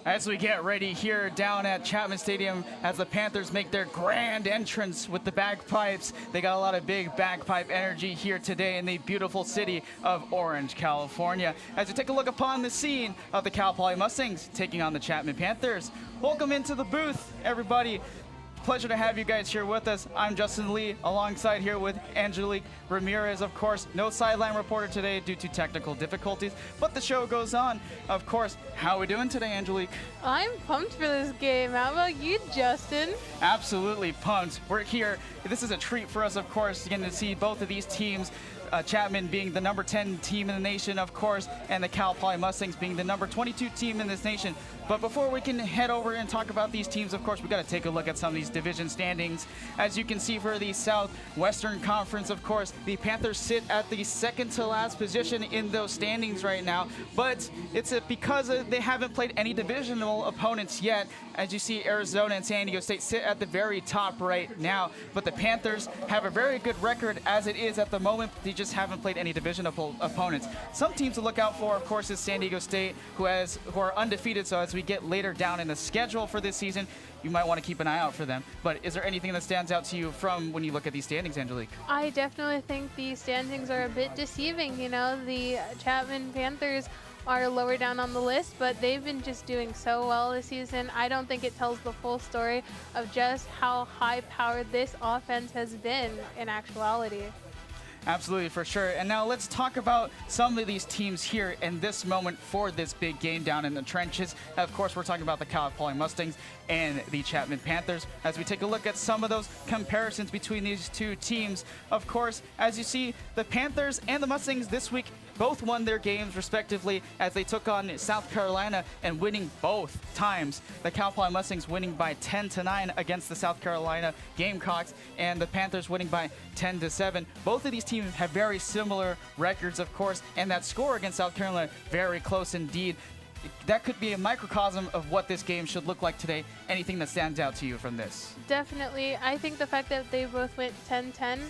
As we get ready here down at Chapman Stadium as the Panthers make their grand entrance with the bagpipes. They got a lot of big bagpipe energy here today in the beautiful city of Orange, California. As we take a look upon the scene of the Cal Poly Mustangs taking on the Chapman Panthers. Welcome into the booth, everybody. Pleasure to have you guys here with us. I'm Justin Lee, alongside here with Angelique Ramirez, of course. No sideline reporter today due to technical difficulties, but the show goes on. Of course, how are we doing today, Angelique? I'm pumped for this game. How about you, Justin? Absolutely pumped. We're here. This is a treat for us, of course, getting to see both of these teams. Chapman being the number 10 team in the nation, of course, and the Cal Poly Mustangs being the number 22 team in this nation. But before we can head over and talk about these teams, of course, we got to take a look at some of these division standings. As you can see for the Southwestern Conference, of course, the Panthers sit at the second to last position in those standings right now. But it's because they haven't played any divisional opponents yet. As you see, Arizona and San Diego State sit at the very top right now. But the Panthers have a very good record as it is at the moment. They just haven't played any divisional opponents. Some teams to look out for, of course, is San Diego State, who are undefeated. So as we get later down in the schedule for this season, you might want to keep an eye out for them. But is there anything that stands out to you from when you look at these standings, Angelique? I definitely think the standings are a bit deceiving. You know, the Chapman Panthers are lower down on the list, but they've been just doing so well this season. I don't think it tells the full story of just how high-powered this offense has been in actuality. Absolutely, for sure. And now let's talk about some of these teams here in this moment for this big game down in the trenches. Of course, we're talking about the Cal Poly Mustangs and the Chapman Panthers. As we take a look at some of those comparisons between these two teams, of course, as you see, the Panthers and the Mustangs this week both won their games respectively as they took on South Carolina and winning both times. The Cal Poly Mustangs winning by 10-9 against the South Carolina Gamecocks, and the Panthers winning by 10-7. Both of these teams have very similar records, of course, and that score against South Carolina very close indeed. That could be a microcosm of what this game should look like today. Anything that stands out to you from this? Definitely. I think the fact that they both went 10-10,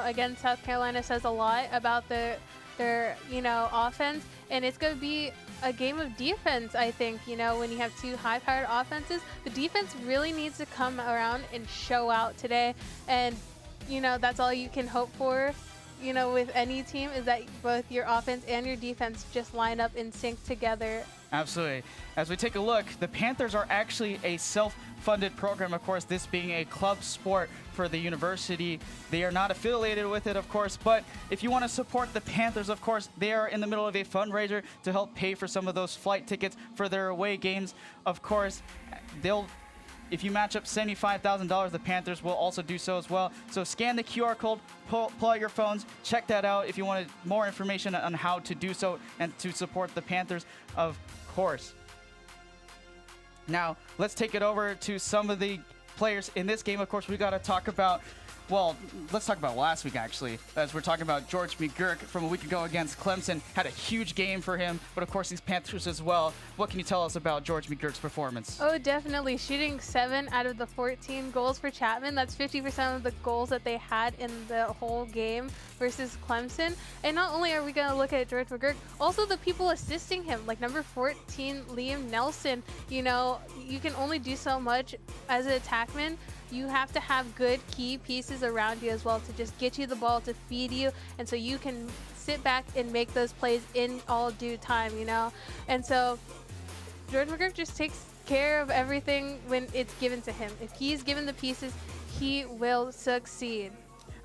against South Carolina says a lot about their offense, and it's going to be a game of defense. I think, when you have two high-powered offenses, the defense really needs to come around and show out today, and that's all you can hope for, with any team, is that both your offense and your defense just line up in sync together. Absolutely. As we take a look, the Panthers are actually a self-funded program, of course, this being a club sport for the university. They are not affiliated with it, of course, but if you want to support the Panthers, of course, they are in the middle of a fundraiser to help pay for some of those flight tickets for their away games. Of course, if you match up $75,000, the Panthers will also do so as well. So scan the QR code, pull out your phones, check that out if you wanted more information on how to do so and to support the Panthers, of course. Now, let's take it over to some of the players in this game. Of course, we got to talk about, well, let's talk about last week, actually, as we're talking about George McGurk from a week ago against Clemson. Had a huge game for him, but of course these Panthers as well. What can you tell us about George McGurk's performance? Oh, definitely. Shooting 7 out of the 14 goals for Chapman. That's 50% of the goals that they had in the whole game versus Clemson. And not only are we going to look at George McGurk, also the people assisting him, like number 14, Liam Nelson. You can only do so much as an attackman. You have to have good key pieces around you as well to just get you the ball, to feed you, and so you can sit back and make those plays in all due time, And so George McGurk just takes care of everything when it's given to him. If he's given the pieces, he will succeed.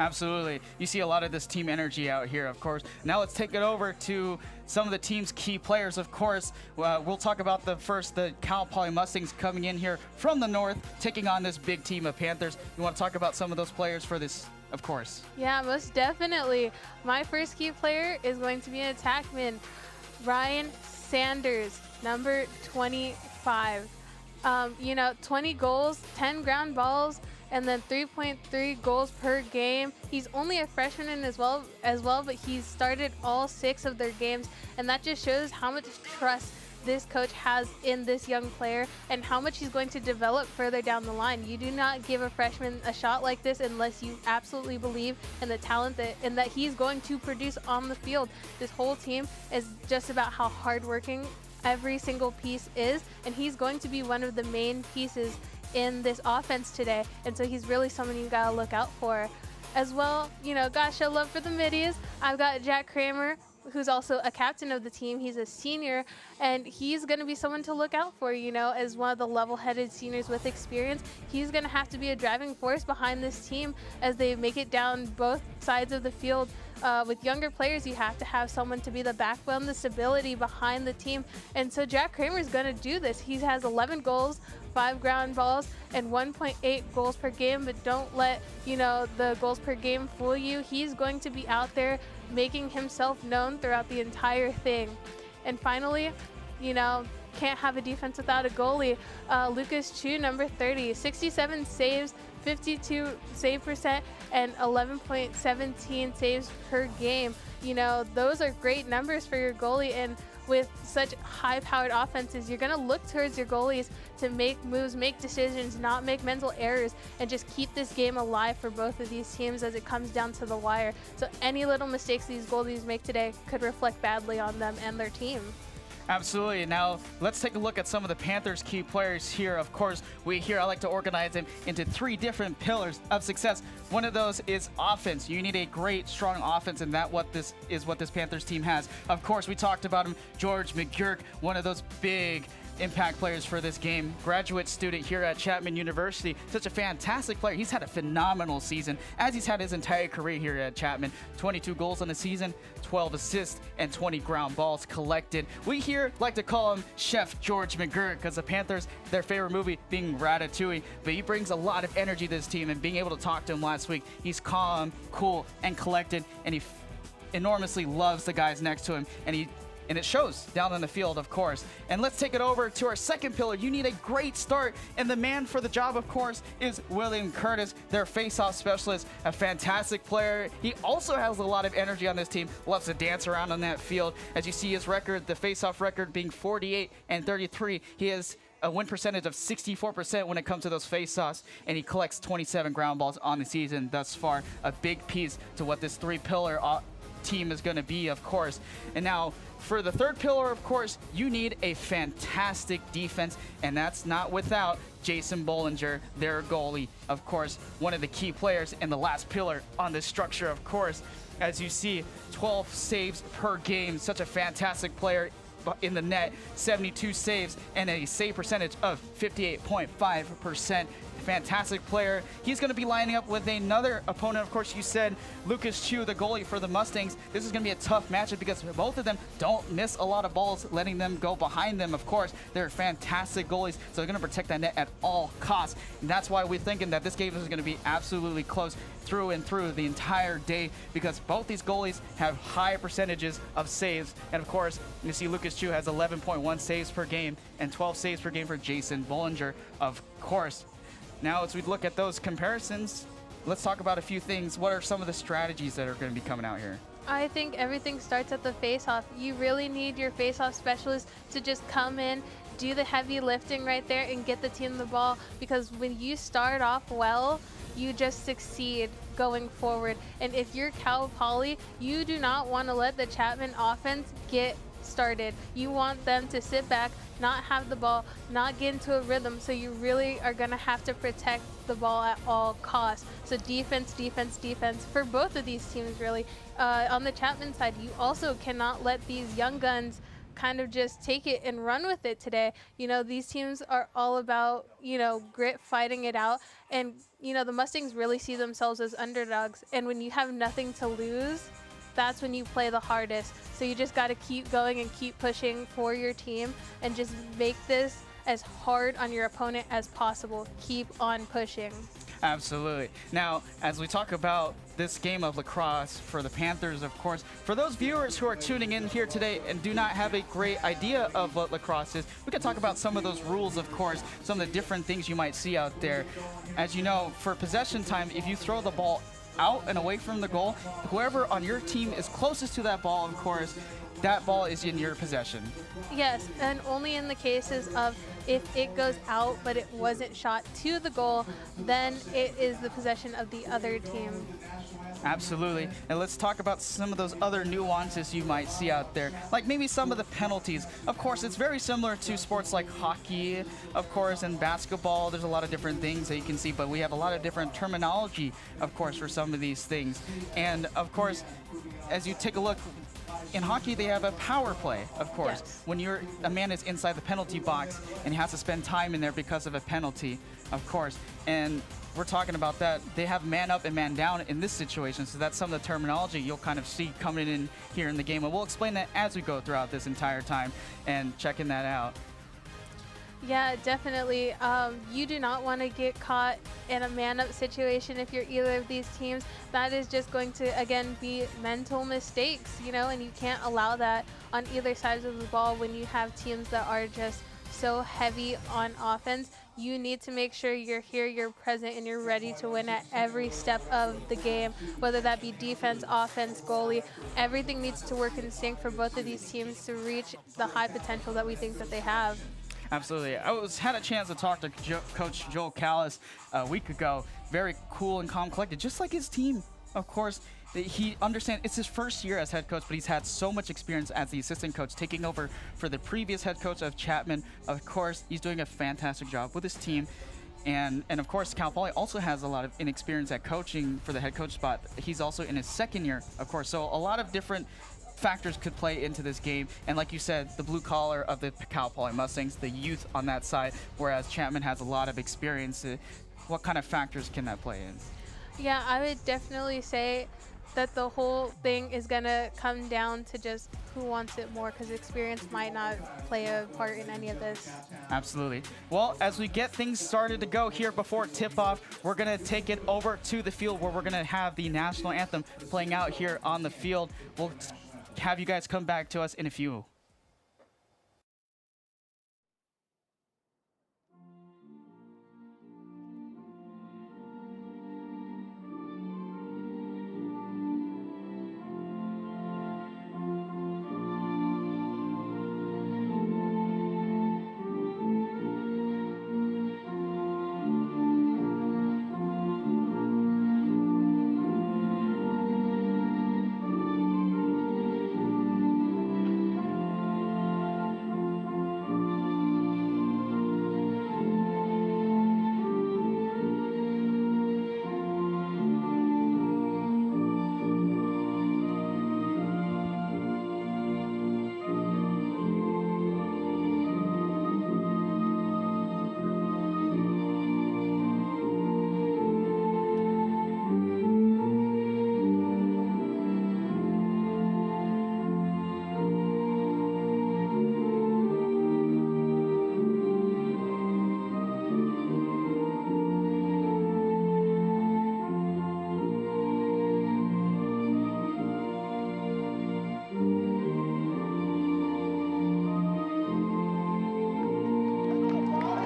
Absolutely. You see a lot of this team energy out here, of course. Now let's take it over to some of the team's key players, of course. We'll talk about the Cal Poly Mustangs coming in here from the north, taking on this big team of Panthers. You want to talk about some of those players for this, of course? Yeah, most definitely. My first key player is going to be an attackman, Ryan Sanders, number 25. 20 goals, 10 ground balls, and then 3.3 goals per game. He's only a freshman as well, but he's started all 6 of their games, and that just shows how much trust this coach has in this young player and how much he's going to develop further down the line. You do not give a freshman a shot like this unless you absolutely believe in the talent and that he's going to produce on the field. This whole team is just about how hardworking every single piece is, and he's going to be one of the main pieces in this offense today. And so he's really someone you gotta look out for. As well, you know, gotta show love for the middies. I've got Jack Kramer, who's also a captain of the team. He's a senior, and he's going to be someone to look out for, you know, as one of the level-headed seniors with experience. He's going to have to be a driving force behind this team as they make it down both sides of the field. With younger players, you have to have someone to be the backbone, the stability behind the team. And so Jack Kramer is going to do this. He has 11 goals, 5 ground balls, and 1.8 goals per game. But don't let, you know, the goals per game fool you. He's going to be out there making himself known throughout the entire thing. And finally, you know, can't have a defense without a goalie. Lucas Chu, number 30, 67 saves, 52 save percent, and 11.17 saves per game. You know, those are great numbers for your goalie, and with such high-powered offenses, you're going to look towards your goalies to make moves, make decisions, not make mental errors, and just keep this game alive for both of these teams as it comes down to the wire. So any little mistakes these goalies make today could reflect badly on them and their team. Absolutely. Now, let's take a look at some of the Panthers' key players here. Of course, I like to organize them into 3 different pillars of success. One of those is offense. You need a great, strong offense, and what this Panthers team has. Of course, we talked about him, George McGurk, one of those big impact players for this game. Graduate student here at Chapman University. Such a fantastic player. He's had a phenomenal season, as he's had his entire career here at Chapman. 22 goals in the season, 12 assists, and 20 ground balls collected. We here like to call him Chef George McGurk because the Panthers, their favorite movie being Ratatouille, but he brings a lot of energy to this team, and being able to talk to him last week, he's calm, cool, and collected, and he enormously loves the guys next to him, and it shows down on the field, of course. And let's take it over to our second pillar. You need a great start, and the man for the job, of course, is William Curtis, their face-off specialist, a fantastic player. He also has a lot of energy on this team, loves to dance around on that field. As you see his record, the face-off record being 48-33, he has a win percentage of 64% when it comes to those face-offs, and he collects 27 ground balls on the season thus far. A big piece to what this 3-pillar team is going to be, of course. And now, for the third pillar, of course, you need a fantastic defense, and that's not without Jason Bollinger, their goalie. Of course, one of the key players in the last pillar on this structure, of course. As you see, 12 saves per game, such a fantastic player in the net, 72 saves, and a save percentage of 58.5%. Fantastic player. He's going to be lining up with another opponent. Of course, you said Lucas Chu, the goalie for the Mustangs. This is going to be a tough matchup because both of them don't miss a lot of balls, letting them go behind them. Of course, they're fantastic goalies, so they're going to protect that net at all costs. And that's why we're thinking that this game is going to be absolutely close through and through the entire day, because both these goalies have high percentages of saves. And of course, you see Lucas Chu has 11.1 saves per game and 12 saves per game for Jason Bollinger, of course. Now, as we look at those comparisons, let's talk about a few things. What are some of the strategies that are going to be coming out here? I think everything starts at the face-off. You really need your face-off specialist to just come in, do the heavy lifting right there, and get the team the ball. Because when you start off well, you just succeed going forward. And if you're Cal Poly, you do not want to let the Chapman offense get started. You want them to sit back, not have the ball, not get into a rhythm. So you really are going to have to protect the ball at all costs. So defense, defense, defense for both of these teams, really. On the Chapman side, you also cannot let these young guns kind of just take it and run with it today. You know, these teams are all about, you know, grit, fighting it out. And, you know, the Mustangs really see themselves as underdogs. And when you have nothing to lose, that's when you play the hardest. So you just got to keep going and keep pushing for your team and just make this as hard on your opponent as possible. Keep on pushing. Absolutely. Now, as we talk about this game of lacrosse for the Panthers, of course, for those viewers who are tuning in here today and do not have a great idea of what lacrosse is, we can talk about some of those rules, of course, some of the different things you might see out there. As you know, for possession time, if you throw the ball out and away from the goal, whoever on your team is closest to that ball, of course, that ball is in your possession. Yes, and only in the cases of if it goes out but it wasn't shot to the goal, then it is the possession of the other team. Absolutely. And let's talk about some of those other nuances you might see out there, like maybe some of the penalties. Of course, it's very similar to sports like hockey, of course, and basketball. There's a lot of different things that you can see, but we have a lot of different terminology, of course, for some of these things. And of course, as you take a look, in hockey, they have a power play, of course. Yes. When a man is inside the penalty box and he has to spend time in there because of a penalty, of course. And we're talking about that. They have man up and man down in this situation, so that's some of the terminology you'll kind of see coming in here in the game. And we'll explain that as we go throughout this entire time and checking that out. Yeah, definitely. You do not want to get caught in a man-up situation if you're either of these teams. That is just going to, again, be mental mistakes, you know, and you can't allow that on either side of the ball when you have teams that are just so heavy on offense. You need to make sure you're here, you're present, and you're ready to win at every step of the game, whether that be defense, offense, goalie. Everything needs to work in sync for both of these teams to reach the high potential that we think that they have. Absolutely. I had a chance to talk to Coach Joel Callis a week ago. Very cool and calm, collected, just like his team, of course. He understands it's his first year as head coach, but he's had so much experience as the assistant coach, taking over for the previous head coach of Chapman. Of course, he's doing a fantastic job with his team. And of course, Cal Poly also has a lot of inexperience at coaching for the head coach spot. He's also in his second year, of course. So a lot of different factors could play into this game, and like you said, the blue collar of the Cal Poly Mustangs, the youth on that side, whereas Chapman has a lot of experience. What kind of factors can that play in? Yeah, I would definitely say that the whole thing is going to come down to just who wants it more, because experience might not play a part in any of this. Absolutely. Well, as we get things started to go here before tip-off, we're going to take it over to the field where we're going to have the national anthem playing out here on the field. We'll have you guys come back to us in a few.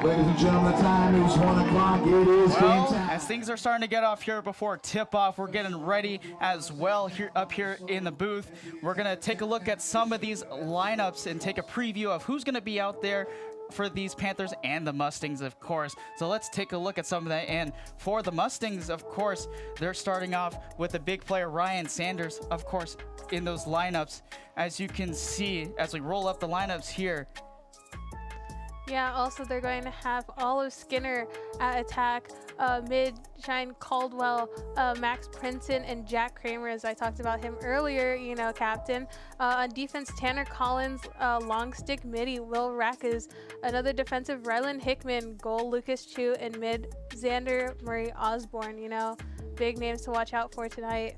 Ladies and gentlemen, the time is 1 o'clock. It is game time. As things are starting to get off here before tip-off, we're getting ready as well here up here in the booth. We're going to take a look at some of these lineups and take a preview of who's going to be out there for these Panthers and the Mustangs, of course. So let's take a look at some of that. And for the Mustangs, of course, they're starting off with the big player Ryan Sanders, of course, in those lineups. As you can see, as we roll up the lineups here, Yeah, also they're going to have Olive Skinner at attack, mid Shine Caldwell, Max Princeton, and Jack Kramer, as I talked about him earlier, you know, captain. On defense, Tanner Collins, long stick midi, Will Rackes, another defensive, Rylan Hickman, goal Lucas Chu, and mid Xander Murray Osborne, you know, big names to watch out for tonight.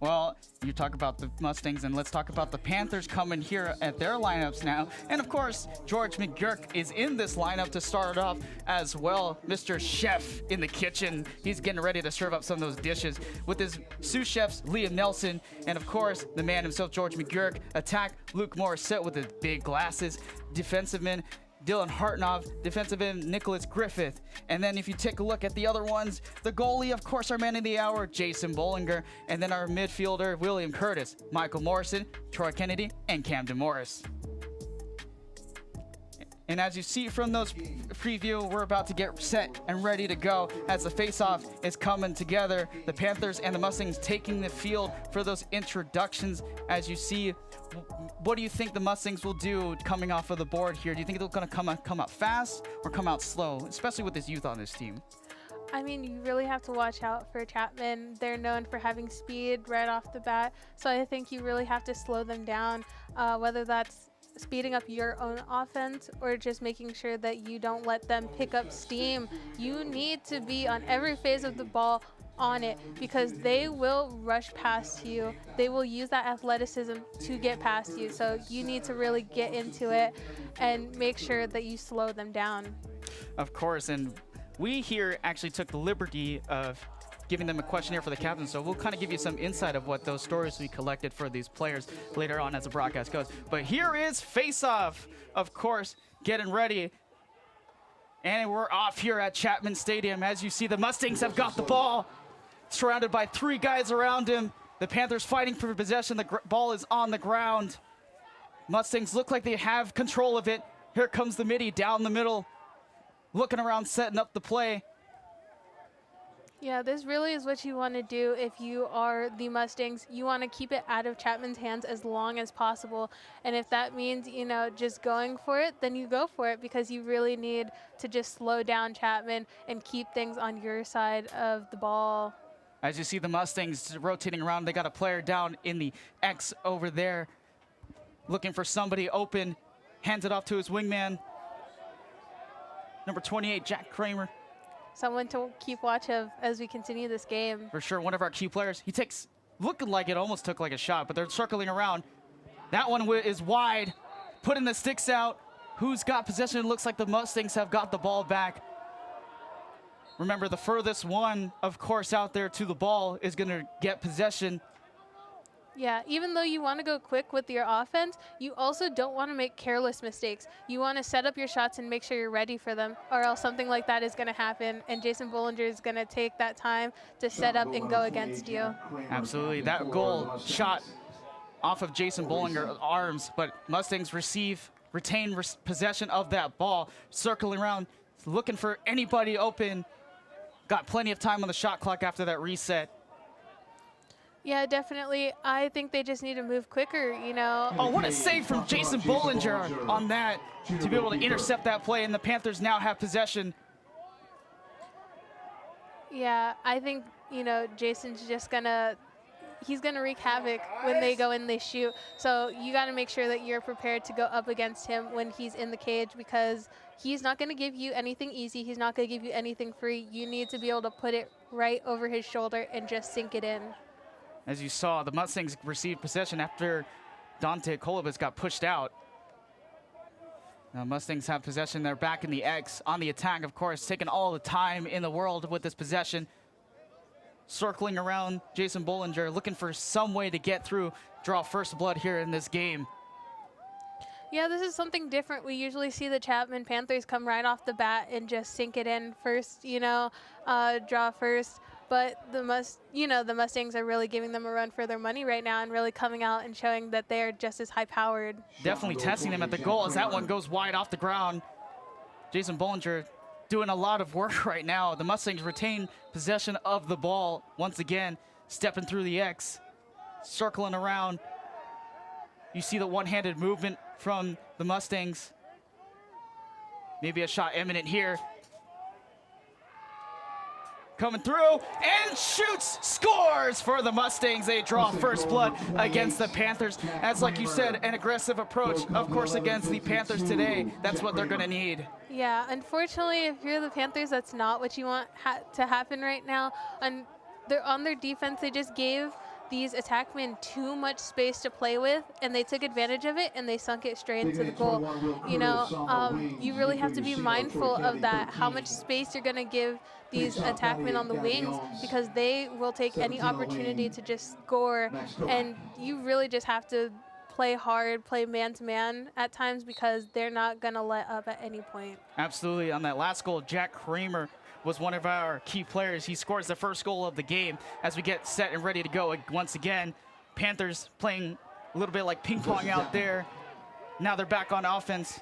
well, you talk about the Mustangs, and let's talk about the Panthers coming here at their lineups now. And of course, George McGurk is in this lineup to start off as well. Mr. Chef in the kitchen. He's getting ready to serve up some of those dishes with his sous chefs, Liam Nelson, and of course, the man himself, George McGurk. Attack, Luke Morissette with his big glasses. Defensive men, Dylan Hartnov, defensive end Nicholas Griffith. And then if you take a look at the other ones, the goalie, of course, our man of the hour, Jason Bollinger. And then our midfielder, William Curtis, Michael Morrison, Troy Kennedy, and Camden Morris. And as you see from those preview, we're about to get set and ready to go as the face-off is coming together. The Panthers and the Mustangs taking the field for those introductions. As you see, what do you think the Mustangs will do coming off of the board here? Do you think they're going to come out fast or come out slow, especially with this youth on this team? I mean, you really have to watch out for Chapman. They're known for having speed right off the bat, so I think you really have to slow them down, whether that's speeding up your own offense or just making sure that you don't let them pick up steam. You need to be on every phase of the ball on it, because they will rush past you. They will use that athleticism to get past you. So you need to really get into it and make sure that you slow them down. Of course, and we here actually took the liberty of giving them a questionnaire for the captain, so we'll kind of give you some insight of what those stories we collected for these players later on as the broadcast goes. But here is face-off, of course, getting ready. And we're off here at Chapman Stadium. As you see, the Mustangs have got the ball, surrounded by 3 guys around him. The Panthers fighting for possession. The ball is on the ground. Mustangs look like they have control of it. Here comes the midi down the middle, looking around, setting up the play. Yeah, this really is what you want to do if you are the Mustangs. You want to keep it out of Chapman's hands as long as possible. And if that means, you know, just going for it, then you go for it, because you really need to just slow down Chapman and keep things on your side of the ball. As you see the Mustangs rotating around, they got a player down in the X over there, looking for somebody open, hands it off to his wingman, number 28, Jack Kramer. Someone to keep watch of as we continue this game. For sure, one of our key players. He takes, looking like it almost took like a shot, but they're circling around. That one is wide, putting the sticks out. Who's got possession? It looks like the Mustangs have got the ball back. Remember, the furthest one, of course, out there to the ball is going to get possession. Yeah, even though you want to go quick with your offense, you also don't want to make careless mistakes. You want to set up your shots and make sure you're ready for them, or else something like that is going to happen, and Jason Bollinger is going to take that time to set up and go against you. Absolutely. That goal shot off of Jason Bollinger's arms, but Mustangs retain possession of that ball, circling around, looking for anybody open. Got plenty of time on the shot clock after that reset. Yeah, definitely. I think they just need to move quicker, you know. Oh, what a save from Jason Bollinger on that to be able to intercept that play, and the Panthers now have possession. Yeah, I think, you know, Jason's just he's gonna wreak havoc when they go and they shoot. So you gotta make sure that you're prepared to go up against him when he's in the cage, because he's not gonna give you anything easy. He's not gonna give you anything free. You need to be able to put it right over his shoulder and just sink it in. As you saw, the Mustangs received possession after Dante Kolobis got pushed out. Now Mustangs have possession. They're back in the X on the attack, of course, taking all the time in the world with this possession. Circling around Jason Bollinger, looking for some way to get through, draw first blood here in this game. Yeah, this is something different. We usually see the Chapman Panthers come right off the bat and just sink it in first, you know, draw first. But the Mustangs are really giving them a run for their money right now and really coming out and showing that they are just as high-powered. Definitely testing them at the goal as that one goes wide off the ground. Jason Bollinger doing a lot of work right now. The Mustangs retain possession of the ball once again, stepping through the X, circling around. You see the one-handed movement from the Mustangs. Maybe a shot imminent here. Coming through and shoots, scores for the Mustangs. They draw first blood against the Panthers. As like you said, an aggressive approach, of course, against the Panthers today. That's what they're gonna need. Yeah, unfortunately, if you're the Panthers, that's not what you want to happen right now. And they're on their defense, they just gave these attackmen too much space to play with, and they took advantage of it, and they sunk it straight into the goal. You know, you really have to be mindful of that, how much space you're going to give these attackmen on the wings, because they will take any opportunity to just score, and you really just have to play hard, play man-to-man at times, because they're not going to let up at any point. Absolutely. On that last goal, Jack Kramer was one of our key players. He scores the first goal of the game as we get set and ready to go once again. Panthers playing a little bit like ping pong out there. Now they're back on offense.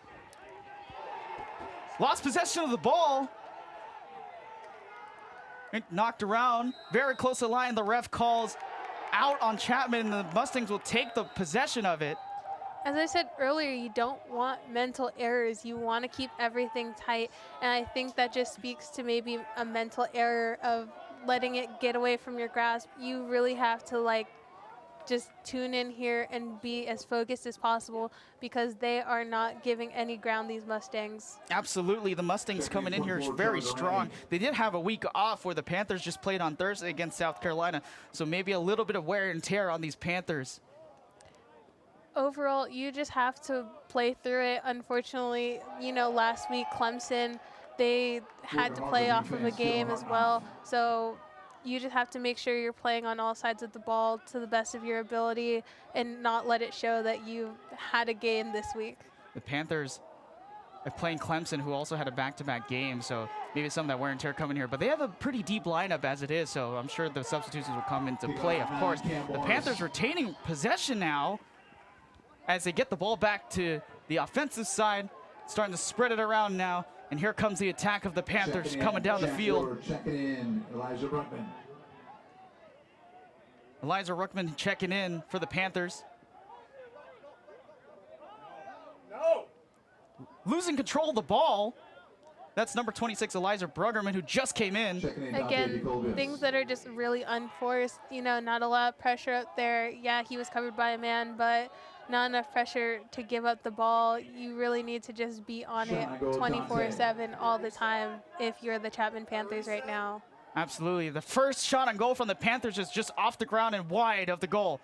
Lost possession of the ball. It knocked around. Very close to the line. The ref calls out on Chapman, and the Mustangs will take the possession of it. As I said earlier, you don't want mental errors. You want to keep everything tight. And I think that just speaks to maybe a mental error of letting it get away from your grasp. You really have to like just tune in here and be as focused as possible because they are not giving any ground, these Mustangs. Absolutely. The Mustangs coming in here very strong. They did have a week off where the Panthers just played on Thursday against South Carolina. So maybe a little bit of wear and tear on these Panthers. Overall, you just have to play through it. Unfortunately, you know, last week Clemson, they had to play off of a game as well. So you just have to make sure you're playing on all sides of the ball to the best of your ability and not let it show that you had a game this week. The Panthers are playing Clemson, who also had a back-to-back game, so maybe some of that wear and tear coming here. But they have a pretty deep lineup as it is, so I'm sure the substitutions will come into play, of course. The Panthers retaining possession now as they get the ball back to the offensive side, starting to spread it around now. And here comes the attack of the Panthers coming down the field. Checking in, Elijah Ruckman. Elijah Ruckman checking in for the Panthers. No. Losing control of the ball. That's number 26, Eliza Bruggerman, who just came in. Again, things that are just really unforced. You know, not a lot of pressure out there. Yeah, he was covered by a man, but not enough pressure to give up the ball. You really need to just be on it 24/7 all the time if you're the Chapman Panthers right now. Absolutely. The first shot on goal from the Panthers is just off the ground and wide of the goal.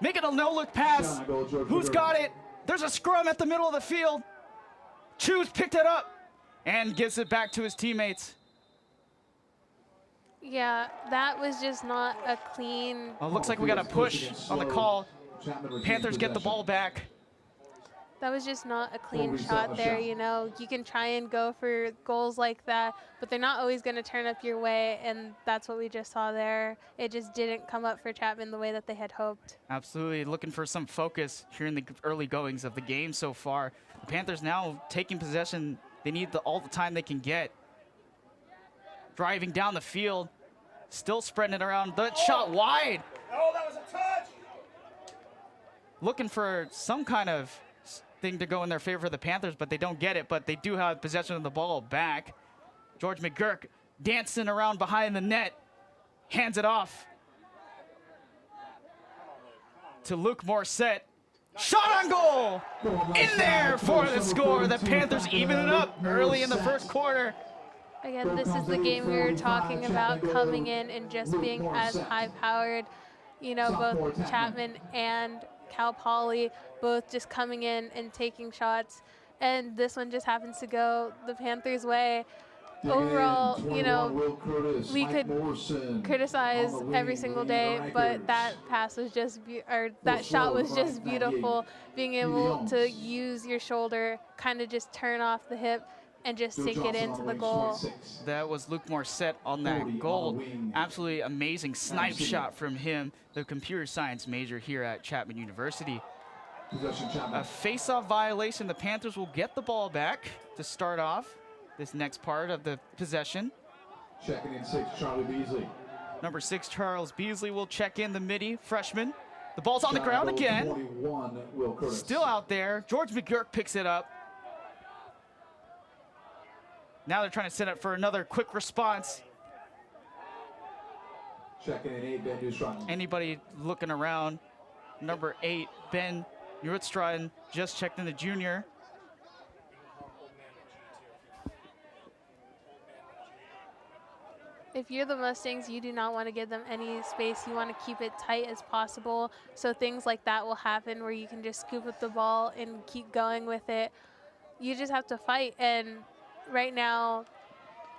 Making a no-look pass. Who's got it? There's a scrum at the middle of the field. Chu's picked it up and gives it back to his teammates. Yeah, that was just not a clean. Oh, looks like we got a push on the call. Panthers get the ball back. That was just not a clean shot there, you know. You can try and go for goals like that, but they're not always going to turn up your way, and that's what we just saw there. It just didn't come up for Chapman the way that they had hoped. Absolutely. Looking for some focus here in the early goings of the game so far. The Panthers now taking possession. They need all the time they can get. Driving down the field. Still spreading it around. The shot wide. No, that was a touch. Looking for some kind of thing to go in their favor for the Panthers, but they don't get it. But they do have possession of the ball back. George McGurk dancing around behind the net. Hands it off to Luke Morissette. Shot on goal! In there for the score. The Panthers even it up early in the first quarter. Again, this is the game we were talking about, coming in and just being as high-powered. You know, both Chapman and Cal Poly both just coming in and taking shots. And this one just happens to go the Panthers' way. Overall, you know, we could criticize every single day, but that pass was just, that shot was just beautiful. Being able to use your shoulder, kind of just turn off the hip and just sink it into the goal. That was Luke Morissette on that goal. Absolutely amazing snipe shot from him, the computer science major here at Chapman University. A face-off violation. The Panthers will get the ball back to start off this next part of the possession. Checking in 6, Charlie Beasley. Number 6, Charles Beasley will check in, the midi freshman. The ball's on the ground again. 21, Will Curtis. Still out there. George McGurk picks it up. Now they're trying to set up for another quick response. Checking in 8, Ben Newstrand. Anybody looking around? Number 8, Ben Newstrand, just checked in, the junior. If you're the Mustangs, you do not want to give them any space. You want to keep it tight as possible, so things like that will happen where you can just scoop up the ball and keep going with it. You just have to fight, and right now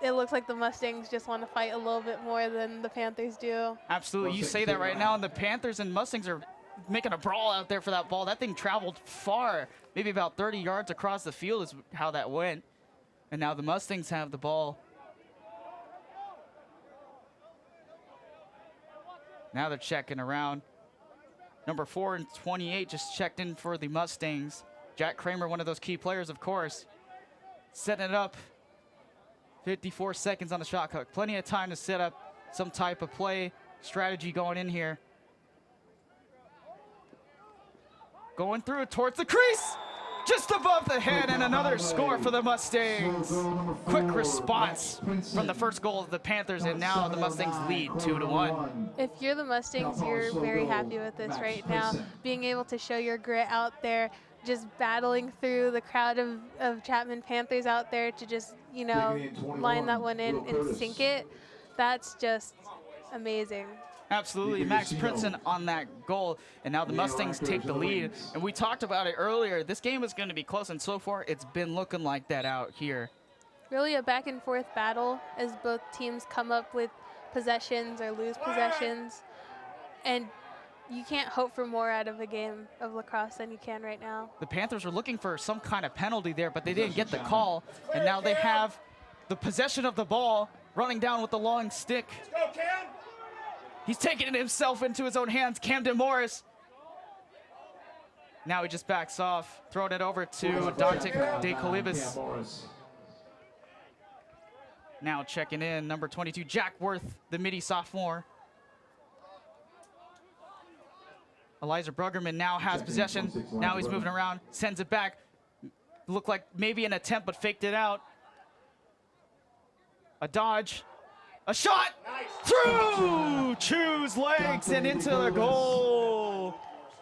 it looks like the Mustangs just want to fight a little bit more than the Panthers do. Absolutely. You say that right now, and the Panthers and Mustangs are making a brawl out there for that ball. That thing traveled far, maybe about 30 yards across the field is how that went. And now the Mustangs have the ball. Now they're checking around. Number 4 and 28 just checked in for the Mustangs. Jack Kramer, one of those key players, of course. setting it up. 54 seconds on the shot clock. Plenty of time to set up some type of play strategy going in here. Going through towards the crease. Just above the head, and another score for the Mustangs. Quick response from the first goal of the Panthers, and now the Mustangs lead 2-1. If you're the Mustangs, you're very happy with this right now. Being able to show your grit out there, just battling through the crowd of Chapman Panthers out there to just, you know, line that one in and sink it. That's just amazing. Absolutely, Max Princeton on that goal, and now the Mustangs take the lead. And we talked about it earlier. This game is going to be close, and so far it's been looking like that out here. Really a back and forth battle as both teams come up with possessions or lose possessions. And you can't hope for more out of a game of lacrosse than you can right now. The Panthers were looking for some kind of penalty there, but they didn't get the call. And now they have the possession of the ball, running down with the long stick. Let's go, Cam. He's taking it himself into his own hands, Camden Morris. Now he just backs off, throwing it over to Dante De Colibas. Now checking in, number 22, Jack Worth, the midi sophomore. Eliza Bruggerman now has possession. Now he's moving around, sends it back. Looked like maybe an attempt, but faked it out. A dodge. A shot through, Chu's legs and into the goal.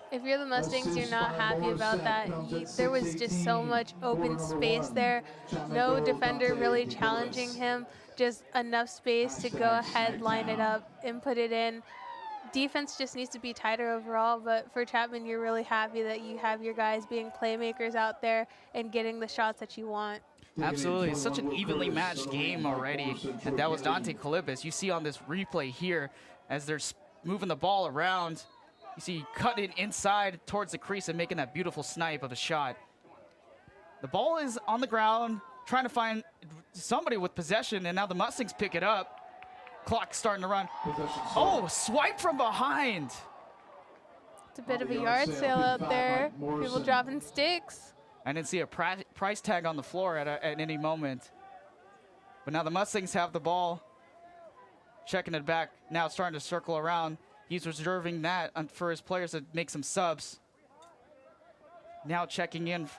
If you're the Mustangs, you're not happy about that. There was just so much open space there. No defender really challenging him. Just enough space to go ahead, line it up, and put it in. Defense just needs to be tighter overall, but for Chapman, you're really happy that you have your guys being playmakers out there and getting the shots that you want. Absolutely, it's such an evenly matched game already, and that was Dante Colibas. You see on this replay here, as they're moving the ball around, you see cutting inside towards the crease and making that beautiful snipe of a shot. The ball is on the ground, trying to find somebody with possession, and now the Mustangs pick it up. Clock starting to run. Oh, swipe from behind. It's a bit of a yard sale out there. People dropping sticks. I didn't see a price tag on the floor at any moment. But now the Mustangs have the ball. Checking it back. Now starting to circle around. He's reserving that for his players to make some subs. Now checking in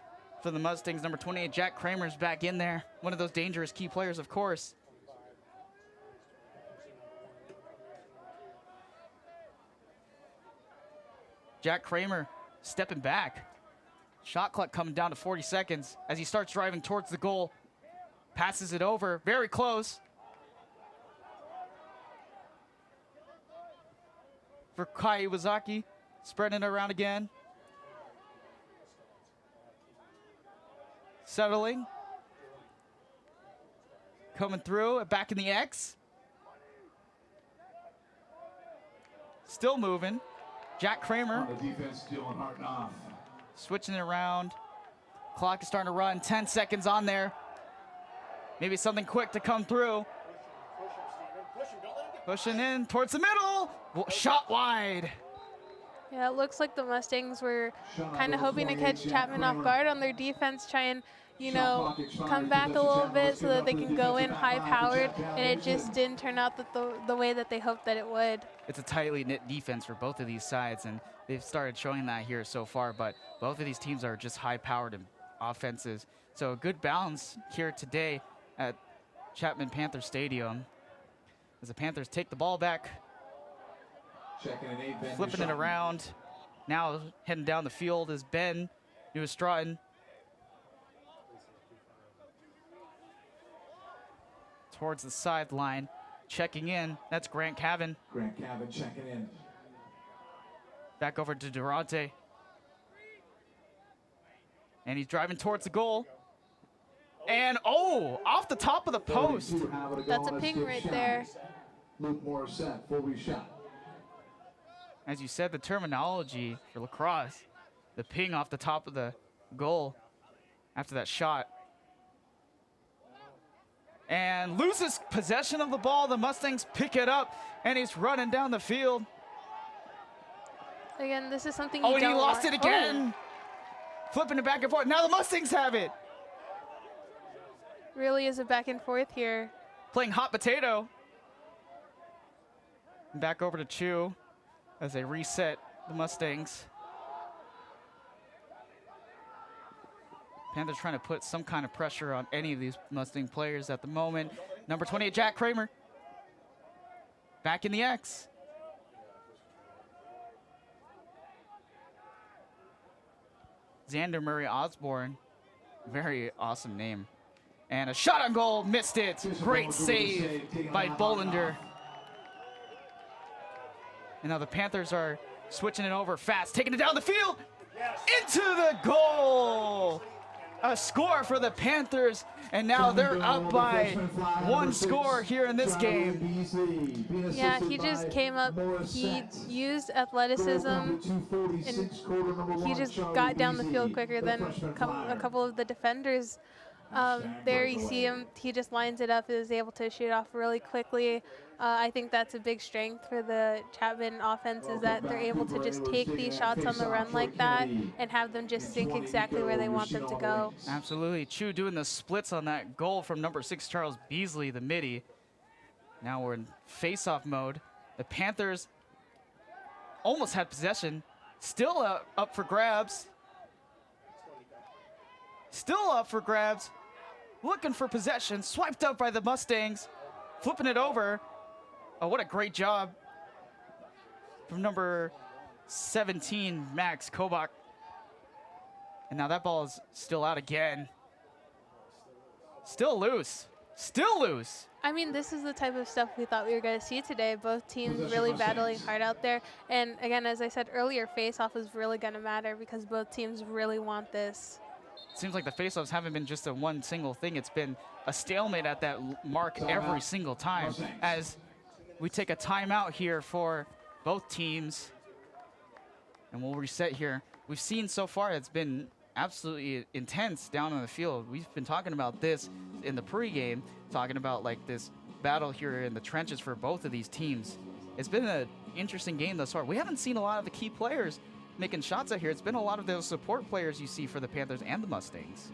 for the Mustangs. Number 28, Jack Kramer's back in there. One of those dangerous key players, of course. Jack Kramer stepping back. Shot clock coming down to 40 seconds as he starts driving towards the goal. Passes it over, very close. For Kai Iwazaki, spreading it around again. Settling. Coming through, back in the X. Still moving. Jack Kramer. On the defense, Dylan Hartnoff. Switching it around. Clock is starting to run. 10 seconds on there. Maybe something quick to come through. Pushing in towards the middle. Shot wide. Yeah, it looks like the Mustangs were kind of hoping to catch Chapman off guard on their defense, try and, you know, come back a little bit so that they can go in high-powered, and it just didn't turn out the way that they hoped that it would. It's a tightly knit defense for both of these sides, and they've started showing that here so far, but both of these teams are just high-powered in offenses. So a good balance here today at Chapman Panther Stadium as the Panthers take the ball back, flipping it around. Now heading down the field is Ben Newestroughton. Towards the sideline, checking in. That's Grant Cavan. Grant Cavan checking in. Back over to Durante. And he's driving towards the goal. And, oh, off the top of the post. That's a ping right there. Luke Morissette, full shot. As you said, the terminology for lacrosse, the ping off the top of the goal after that shot. And loses possession of the ball. The Mustangs pick it up, and he's running down the field. Again, this is something Oh, you and he don't lost want. it again. Flipping it back and forth. Now the Mustangs have it. really is a back and forth here. Playing hot potato. Back over to Chu as they reset the Mustangs. Panthers trying to put some kind of pressure on any of these Mustang players at the moment. Number 28, Jack Kramer. Back in the X. Xander Murray Osborne. Very awesome name. And a shot on goal, missed it. Great save by Bollinger. And now the Panthers are switching it over fast, taking it down the field. Into the goal. A score for the Panthers, and now they're up by 1 score here in this game. Yeah, he just came up, he used athleticism, and he just got down the field quicker than a couple of the defenders. There you see him, he just lines it up, is able to shoot off really quickly. I think that's a big strength for the Chapman offense, is that they're able to just take these shots on the run like that and have them just sink exactly where they want them to go. Absolutely. Chu doing the splits on that goal from number 6, Charles Beasley, the midi. Now we're in face-off mode. The Panthers almost had possession. Still up for grabs. Still up for grabs. Looking for possession. Swiped up by the Mustangs. Flipping it over. Oh, what a great job from number 17, Max Kobach. And now that ball is still out again. Still loose. Still loose. I mean, this is the type of stuff we thought we were going to see today. Both teams really battling hard out there. And again, as I said earlier, face-off is really going to matter because both teams really want this. It seems like the face-offs haven't been just a one single thing. It's been a stalemate at that mark every single time. As we take a timeout here for both teams, and we'll reset here. We've seen so far it's been absolutely intense down on the field. We've been talking about this in the pregame, talking about like this battle here in the trenches for both of these teams. It's been an interesting game thus far. We haven't seen a lot of the key players making shots out here. It's been a lot of those support players you see for the Panthers and the Mustangs.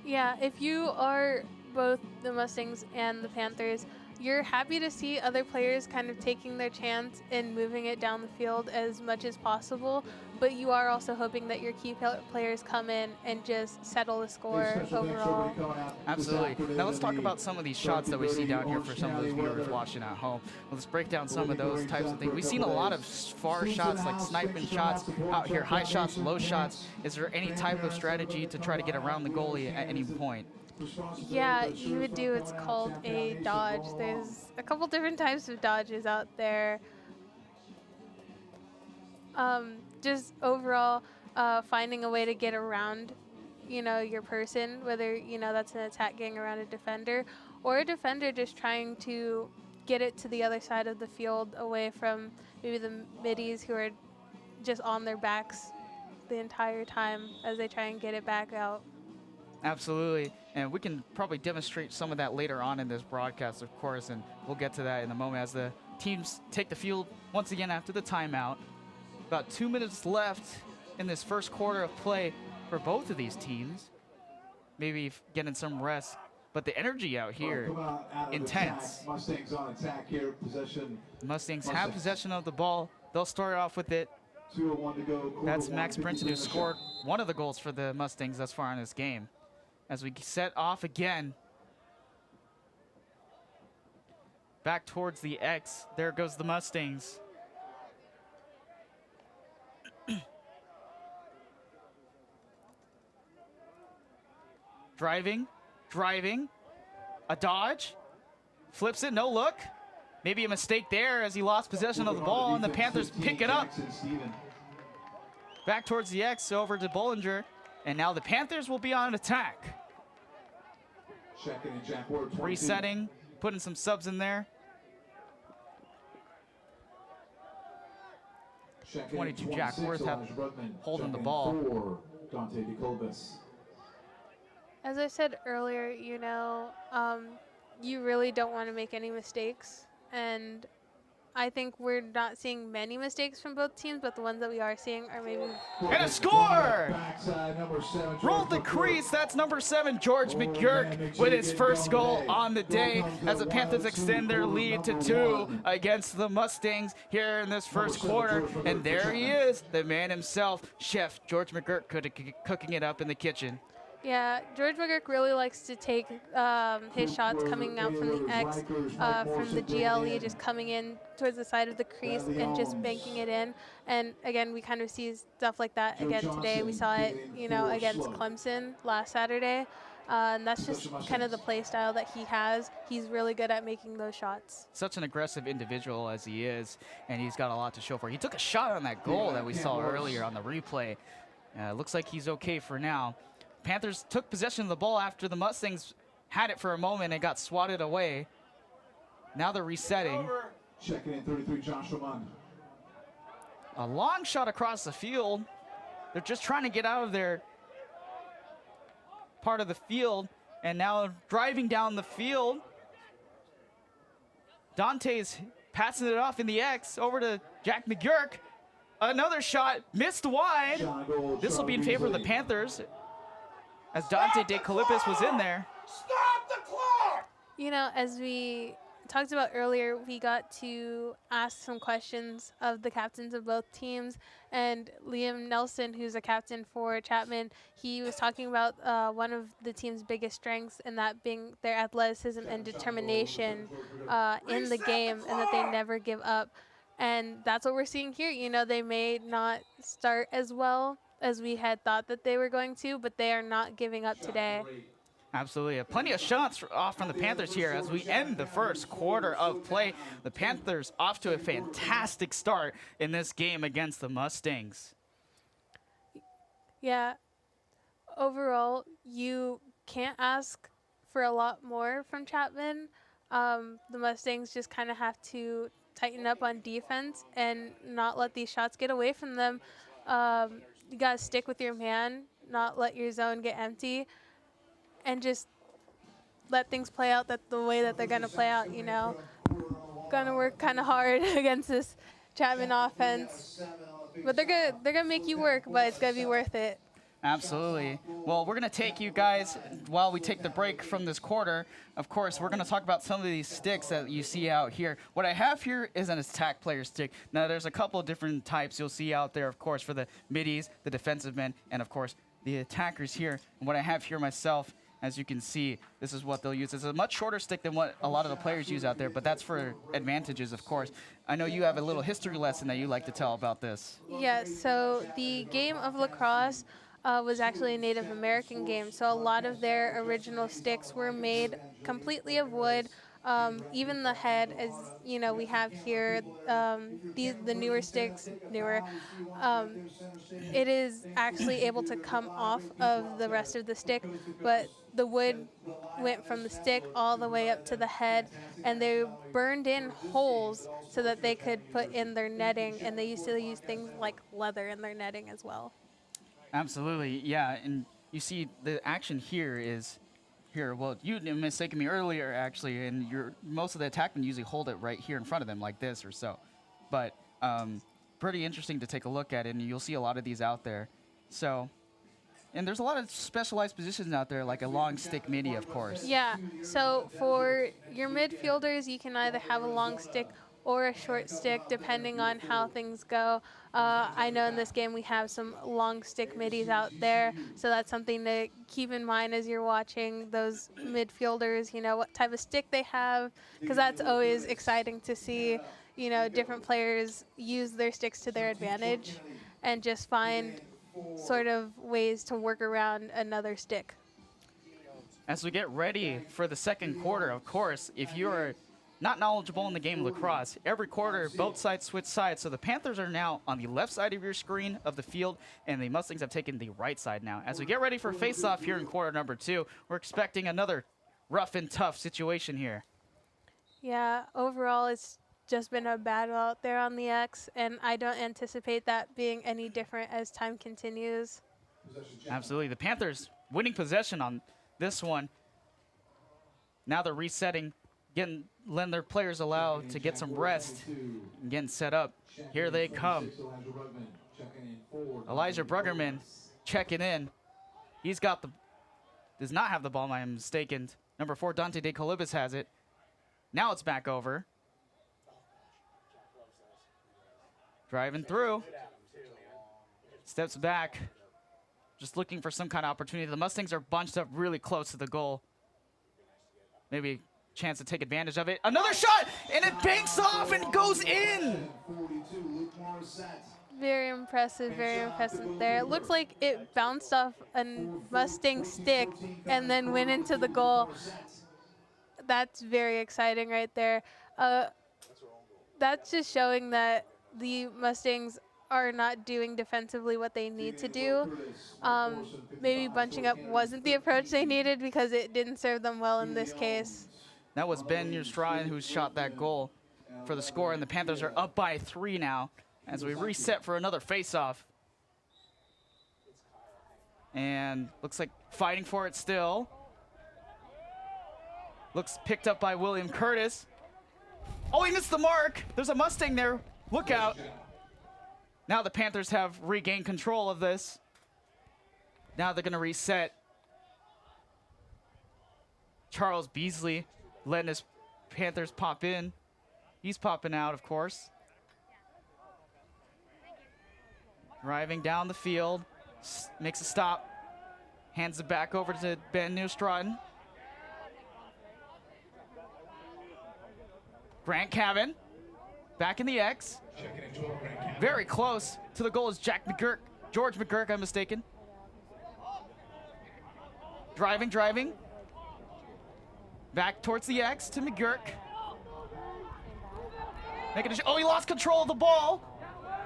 Yeah, if you are both the Mustangs and the Panthers, you're happy to see other players kind of taking their chance and moving it down the field as much as possible, but you are also hoping that your key players come in and just settle the score overall. Absolutely. Now let's talk about some of these shots that we see down here for some of those viewers watching at home. Let's break down some of those types of things. We've seen a lot of far shots, like sniping shots out here, high shots, low shots. Is there any type of strategy to try to get around the goalie at any point? Yeah, you would do what's called a dodge. There's a couple different types of dodges out there. Just overall, finding a way to get around, your person, whether, that's an attack getting around a defender, or a defender just trying to get it to the other side of the field away from maybe the middies who are just on their backs the entire time as they try and get it back out. Absolutely, and we can probably demonstrate some of that later on in this broadcast, of course, and we'll get to that in a moment as the teams take the field once again after the timeout. About 2 minutes left in this first quarter of play for both of these teams. Maybe getting some rest, but the energy out here, intense. Mustangs on attack here, possession. The Mustangs have possession of the ball. They'll start off with it. 2:01 to go. That's Max Princeton, who scored one of the goals for the Mustangs thus far in this game. As we set off again. Back towards the X. There goes the Mustangs. Driving. A dodge. Flips it, no look. Maybe a mistake there as he lost possession of the ball, and the Panthers pick it up. Back towards the X, over to Bollinger. And now the Panthers will be on attack. Resetting, putting some subs in there. 22 Jack Worth holding the ball. As I said earlier, you really don't want to make any mistakes. And I think we're not seeing many mistakes from both teams, but the ones that we are seeing are maybe. And a score! Backside, number 7, Rolled the crease. That's number 7, George McGurk, with his first goal on the day as the Panthers extend their lead to 2 against the Mustangs here in this first quarter. And there he is, the man himself, Chef George McGurk, cooking it up in the kitchen. Yeah, George McGurk really likes to take his shots coming out from the X, from the GLE, just coming in towards the side of the crease and just banking it in. And again, we kind of see stuff like that again today. We saw it, against Clemson last Saturday. And that's just kind of the play style that he has. He's really good at making those shots. Such an aggressive individual as he is, and he's got a lot to show for. He took a shot on that goal that we saw earlier on the replay. Looks like he's okay for now. Panthers took possession of the ball after the Mustangs had it for a moment and got swatted away. Now they're resetting. Checking in 33, Joshua Munn. A long shot across the field. They're just trying to get out of their part of the field, and now driving down the field. Dante's passing it off in the X over to Jack McGurk. Another shot missed wide. This will be in favor of the Panthers, as Dante De Calipis was in there. Stop the clock! As we talked about earlier, we got to ask some questions of the captains of both teams. And Liam Nelson, who's a captain for Chapman, he was talking about one of the team's biggest strengths, and that being their athleticism and determination in the game, and that they never give up. And that's what we're seeing here. They may not start as well as we had thought that they were going to, but they are not giving up today. Absolutely. Plenty of shots off from the Panthers here as we end the first quarter of play. The Panthers off to a fantastic start in this game against the Mustangs. Yeah. Overall, you can't ask for a lot more from Chapman. The Mustangs just kind of have to tighten up on defense and not let these shots get away from them. You got to stick with your man, not let your zone get empty, and just let things play out the way that they're going to play out, Going to work kind of hard against this Chapman offense. But they're going to make you work, but it's going to be worth it. Absolutely. Well, we're going to take you guys, while we take the break from this quarter, of course, we're going to talk about some of these sticks that you see out here. What I have here is an attack player stick. Now, there's a couple of different types you'll see out there, of course, for the middies, the defensive men, and, of course, the attackers here. And what I have here myself, as you can see, this is what they'll use. It's a much shorter stick than what a lot of the players use out there, but that's for advantages, of course. I know you have a little history lesson that you like to tell about this. Yeah, so the game of lacrosse was actually a Native American game, so a lot of their original sticks were made completely of wood. Even the head, as we have here, the newer sticks, it is actually able to come off of the rest of the stick, but the wood went from the stick all the way up to the head, and they burned in holes so that they could put in their netting, and they used to use things like leather in their netting as well. Absolutely, yeah, and you see the action here is here. Well, you mistaken me earlier, actually, and most of the attackmen usually hold it right here in front of them like this or so. But pretty interesting to take a look at, and you'll see a lot of these out there. So, and there's a lot of specialized positions out there, like a long stick midi, of course. Yeah, so for your midfielders, you can either have a long stick or a short stick, depending on how things go. I know in this game we have some long stick middies out there, so that's something to keep in mind as you're watching those midfielders, what type of stick they have, because that's always exciting to see, different players use their sticks to their advantage and just find sort of ways to work around another stick. As we get ready for the second quarter, of course, if you're not knowledgeable in the game of lacrosse, every quarter both sides switch sides, so the Panthers are now on the left side of your screen of the field, and the Mustangs have taken the right side now. As we get ready for face-off here in quarter number 2, we're expecting another rough and tough situation here. Yeah, overall it's just been a battle out there on the X, and I don't anticipate that being any different as time continues. Absolutely. The Panthers winning possession on this one. Now they're resetting letting their players allow to get some rest and getting set up. Here they come. Elijah Bruggerman checking in. He's got does not have the ball, I am mistaken. Number 4, Dante De Colibas has it. Now it's back over. Driving through. Steps back. Just looking for some kind of opportunity. The Mustangs are bunched up really close to the goal. Maybe a chance to take advantage of it. Another shot, and it banks off and goes in. Very impressive there. It looked like it bounced off a Mustang stick and then went into the goal. That's very exciting right there. That's just showing that the Mustangs are not doing defensively what they need to do. Maybe bunching up wasn't the approach they needed because it didn't serve them well in this case. That was Ben Neustrand who shot that goal for the score, and the Panthers are up by 3 now as we reset for another face-off. And looks like fighting for it still. Looks picked up by William Curtis. Oh, he missed the mark. There's a Mustang there. Look out. Now the Panthers have regained control of this. Now they're going to reset. Charles Beasley letting his Panthers pop in. He's popping out, of course. Driving down the field. Makes a stop. Hands it back over to Ben Neustrand. Grant Cavan. Back in the X. Very close to the goal is Jack McGurk. George McGurk, I'm mistaken. Driving. Back towards the X to McGurk. Oh, he lost control of the ball.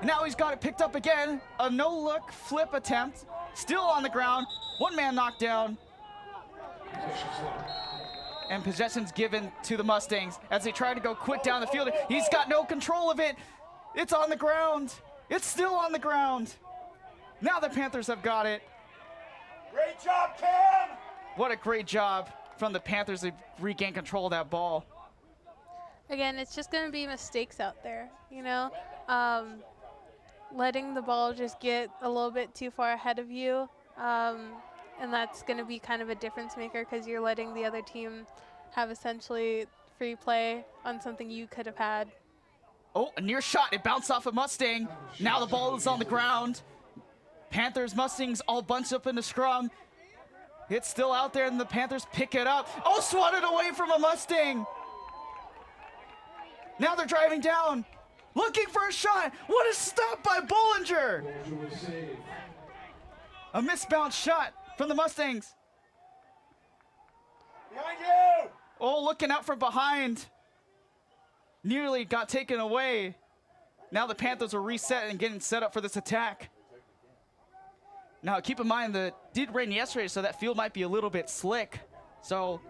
Now he's got it picked up again. A no-look flip attempt. Still on the ground. One man knocked down. And possession's given to the Mustangs as they try to go quick down the field. He's got no control of it. It's on the ground. It's still on the ground. Now the Panthers have got it. Great job, Cam! What a great job from the Panthers to regain control of that ball. Again, it's just going to be mistakes out there, you know? Letting the ball just get a little bit too far ahead of you. And that's going to be kind of a difference maker because you're letting the other team have essentially free play on something you could have had. Oh, a near shot. It bounced off a Mustang. Now the ball is on the ground. Panthers, Mustangs all bunched up in the scrum. It's still out there, and the Panthers pick it up. Oh, swatted away from a Mustang. Now they're driving down. Looking for a shot. What a stop by Bollinger. A misbounced shot from the Mustangs. Behind you! Oh, looking out from behind. Nearly got taken away. Now the Panthers are reset and getting set up for this attack. Now, keep in mind that it did rain yesterday, so that field might be a little bit slick. So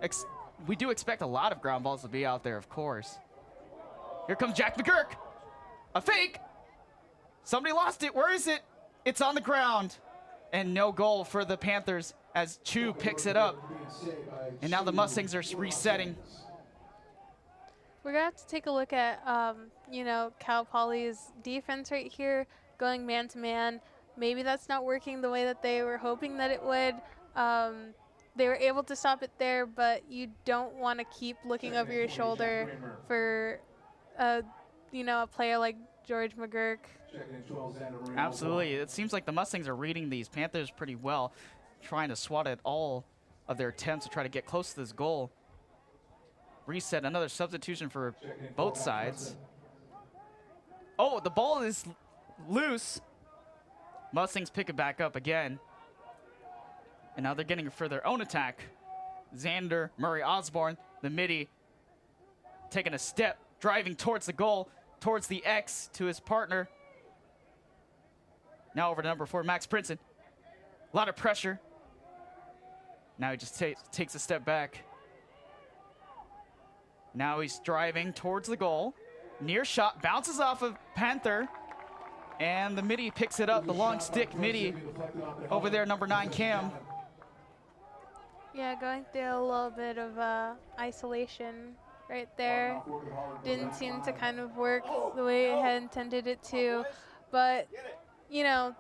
we do expect a lot of ground balls to be out there, of course. Here comes Jack McGurk. A fake. Somebody lost it. Where is it? It's on the ground. And no goal for the Panthers as Chu picks it up. And now the Mustangs are resetting. We're going to have to take a look at, you know, Cal Poly's defense right here, going man-to-man. Maybe that's not working the way that they were hoping that it would. They were able to stop it there, but you don't want to keep looking over your shoulder for, you know, a player like George McGurk. Absolutely. It seems like the Mustangs are reading these Panthers pretty well, trying to swat at all of their attempts to try to get close to this goal. Reset, another substitution for both sides. Oh, the ball is loose. Mustangs pick it back up again. And now they're getting for their own attack. Xander Murray Osborne, the midi, taking a step, driving towards the goal, towards the X to his partner. Now over to number 4, Max Princeton. A lot of pressure. Now he just takes a step back. Now he's driving towards the goal. Near shot, bounces off of Panther. And the midi picks it up, the long stick midi over there, number 9, Cam. Yeah, going through a little bit of isolation right there. Didn't seem to kind of work the way it had intended it to. But, you know,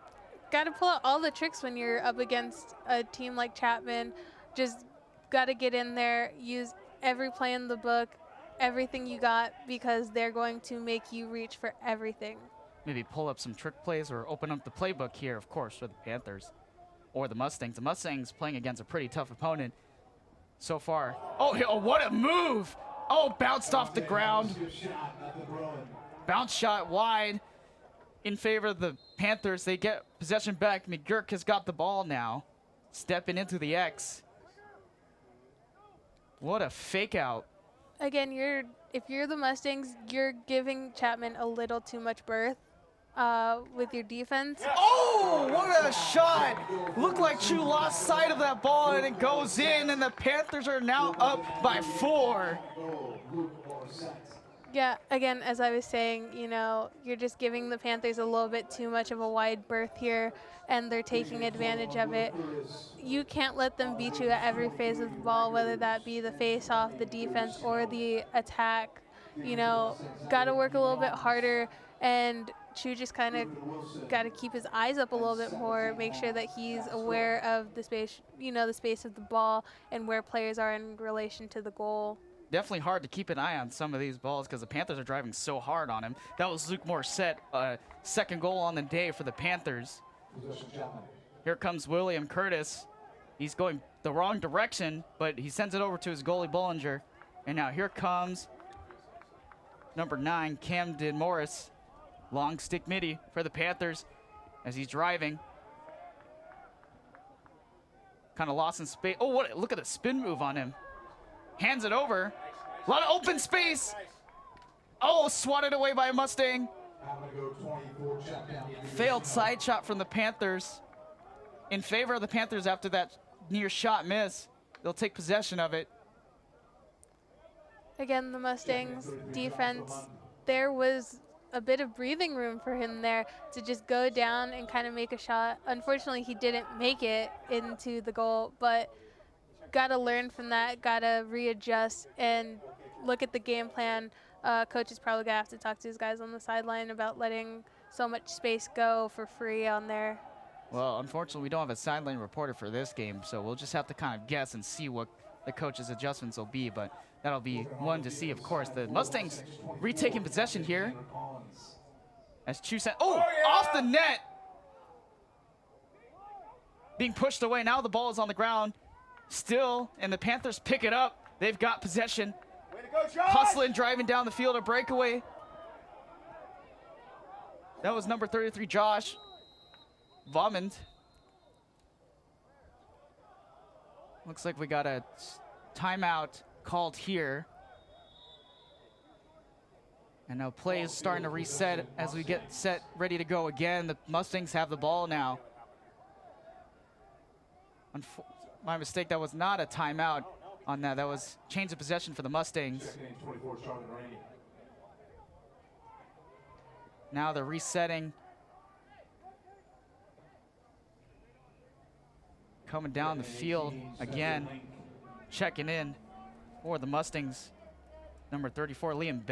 got to pull out all the tricks when you're up against a team like Chapman. Just got to get in there, use every play in the book, everything you got, because they're going to make you reach for everything. Maybe pull up some trick plays or open up the playbook here, of course, for the Panthers or the Mustangs. The Mustangs playing against a pretty tough opponent so far. Oh, what a move! Oh, bounced off the ground. Bounce shot wide in favor of the Panthers. They get possession back. McGurk has got the ball now, stepping into the X. What a fake out. Again, if you're the Mustangs, you're giving Chapman a little too much berth with your defense. Oh, what a shot! Looked like Chu lost sight of that ball, and it goes in, and the Panthers are now up by 4. Yeah, again, as I was saying, you know, you're just giving the Panthers a little bit too much of a wide berth here, and they're taking advantage of it. You can't let them beat you at every phase of the ball, whether that be the face-off, the defense, or the attack. You know, got to work a little bit harder, and Chu just kind of got to keep his eyes up a little bit more, make sure that he's aware of the space, you know, the space of the ball and where players are in relation to the goal. Definitely hard to keep an eye on some of these balls because the Panthers are driving so hard on him. That was Luke Morissette, second goal on the day for the Panthers. Here comes William Curtis. He's going the wrong direction, but he sends it over to his goalie, Bollinger. And now here comes number 9, Camden Morris. Long stick midi for the Panthers as he's driving. Kind of lost in space. Oh, look at the spin move on him. Hands it over. A lot of open space. Oh, swatted away by a Mustang. Failed side shot from the Panthers. In favor of the Panthers after that near shot miss. They'll take possession of it. Again, the Mustangs defense, there was a bit of breathing room for him there to just go down and kind of make a shot. Unfortunately, he didn't make it into the goal, but got to learn from that, got to readjust and look at the game plan. Coach is probably going to have to talk to his guys on the sideline about letting so much space go for free on there. Well, unfortunately, we don't have a sideline reporter for this game, so we'll just have to kind of guess and see what the coach's adjustments will be, but that'll be one to see, of course. The Mustangs retaking possession here as Chu sent, off the net! Being pushed away, now the ball is on the ground. Still, and the Panthers pick it up. They've got possession. Way to go, Josh! Hustling, driving down the field, a breakaway. That was number 33, Josh Vomond. Looks like we got a timeout called here. And now play is starting to reset as we get set, ready to go again. The Mustangs have the ball now. My mistake, that was not a timeout on that. That was change of possession for the Mustangs. Now they're resetting. Coming down the field again, checking in for the Mustangs. Number 34, Liam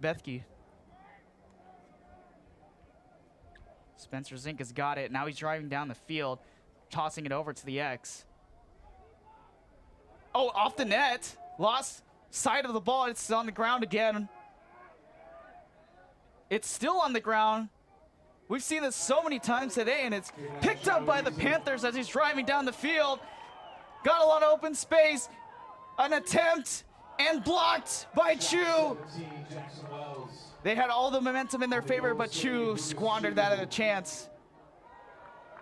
Bethke. Spencer Zink has got it. Now he's driving down the field, tossing it over to the X. Oh, off the net. Lost sight of the ball. It's on the ground again. It's still on the ground. We've seen this so many times today, and it's picked up by the Panthers as he's driving down the field. Got a lot of open space. An attempt, and blocked by Chu. They had all the momentum in their favor, but Chu squandered that at a chance.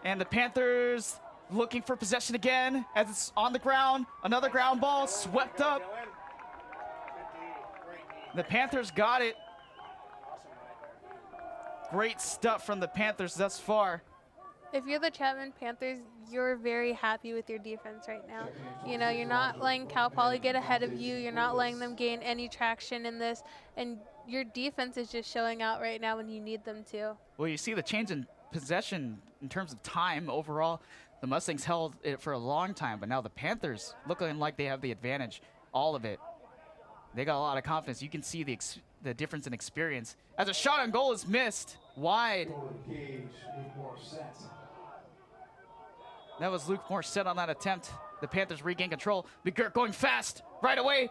And the Panthers looking for possession again as it's on the ground. Another ground ball swept up. The Panthers got it. Great stuff from the Panthers thus far. If you're the Chapman Panthers, you're very happy with your defense right now. You know, you're not letting Cal Poly get ahead of you. You're not letting them gain any traction in this. And your defense is just showing out right now when you need them to. Well, you see the change in possession in terms of time overall. The Mustangs held it for a long time, but now the Panthers looking like they have the advantage, all of it. They got a lot of confidence. You can see the difference in experience. As a shot on goal is missed, wide. That was Luke Morissette on that attempt. The Panthers regain control. McGurk going fast right away.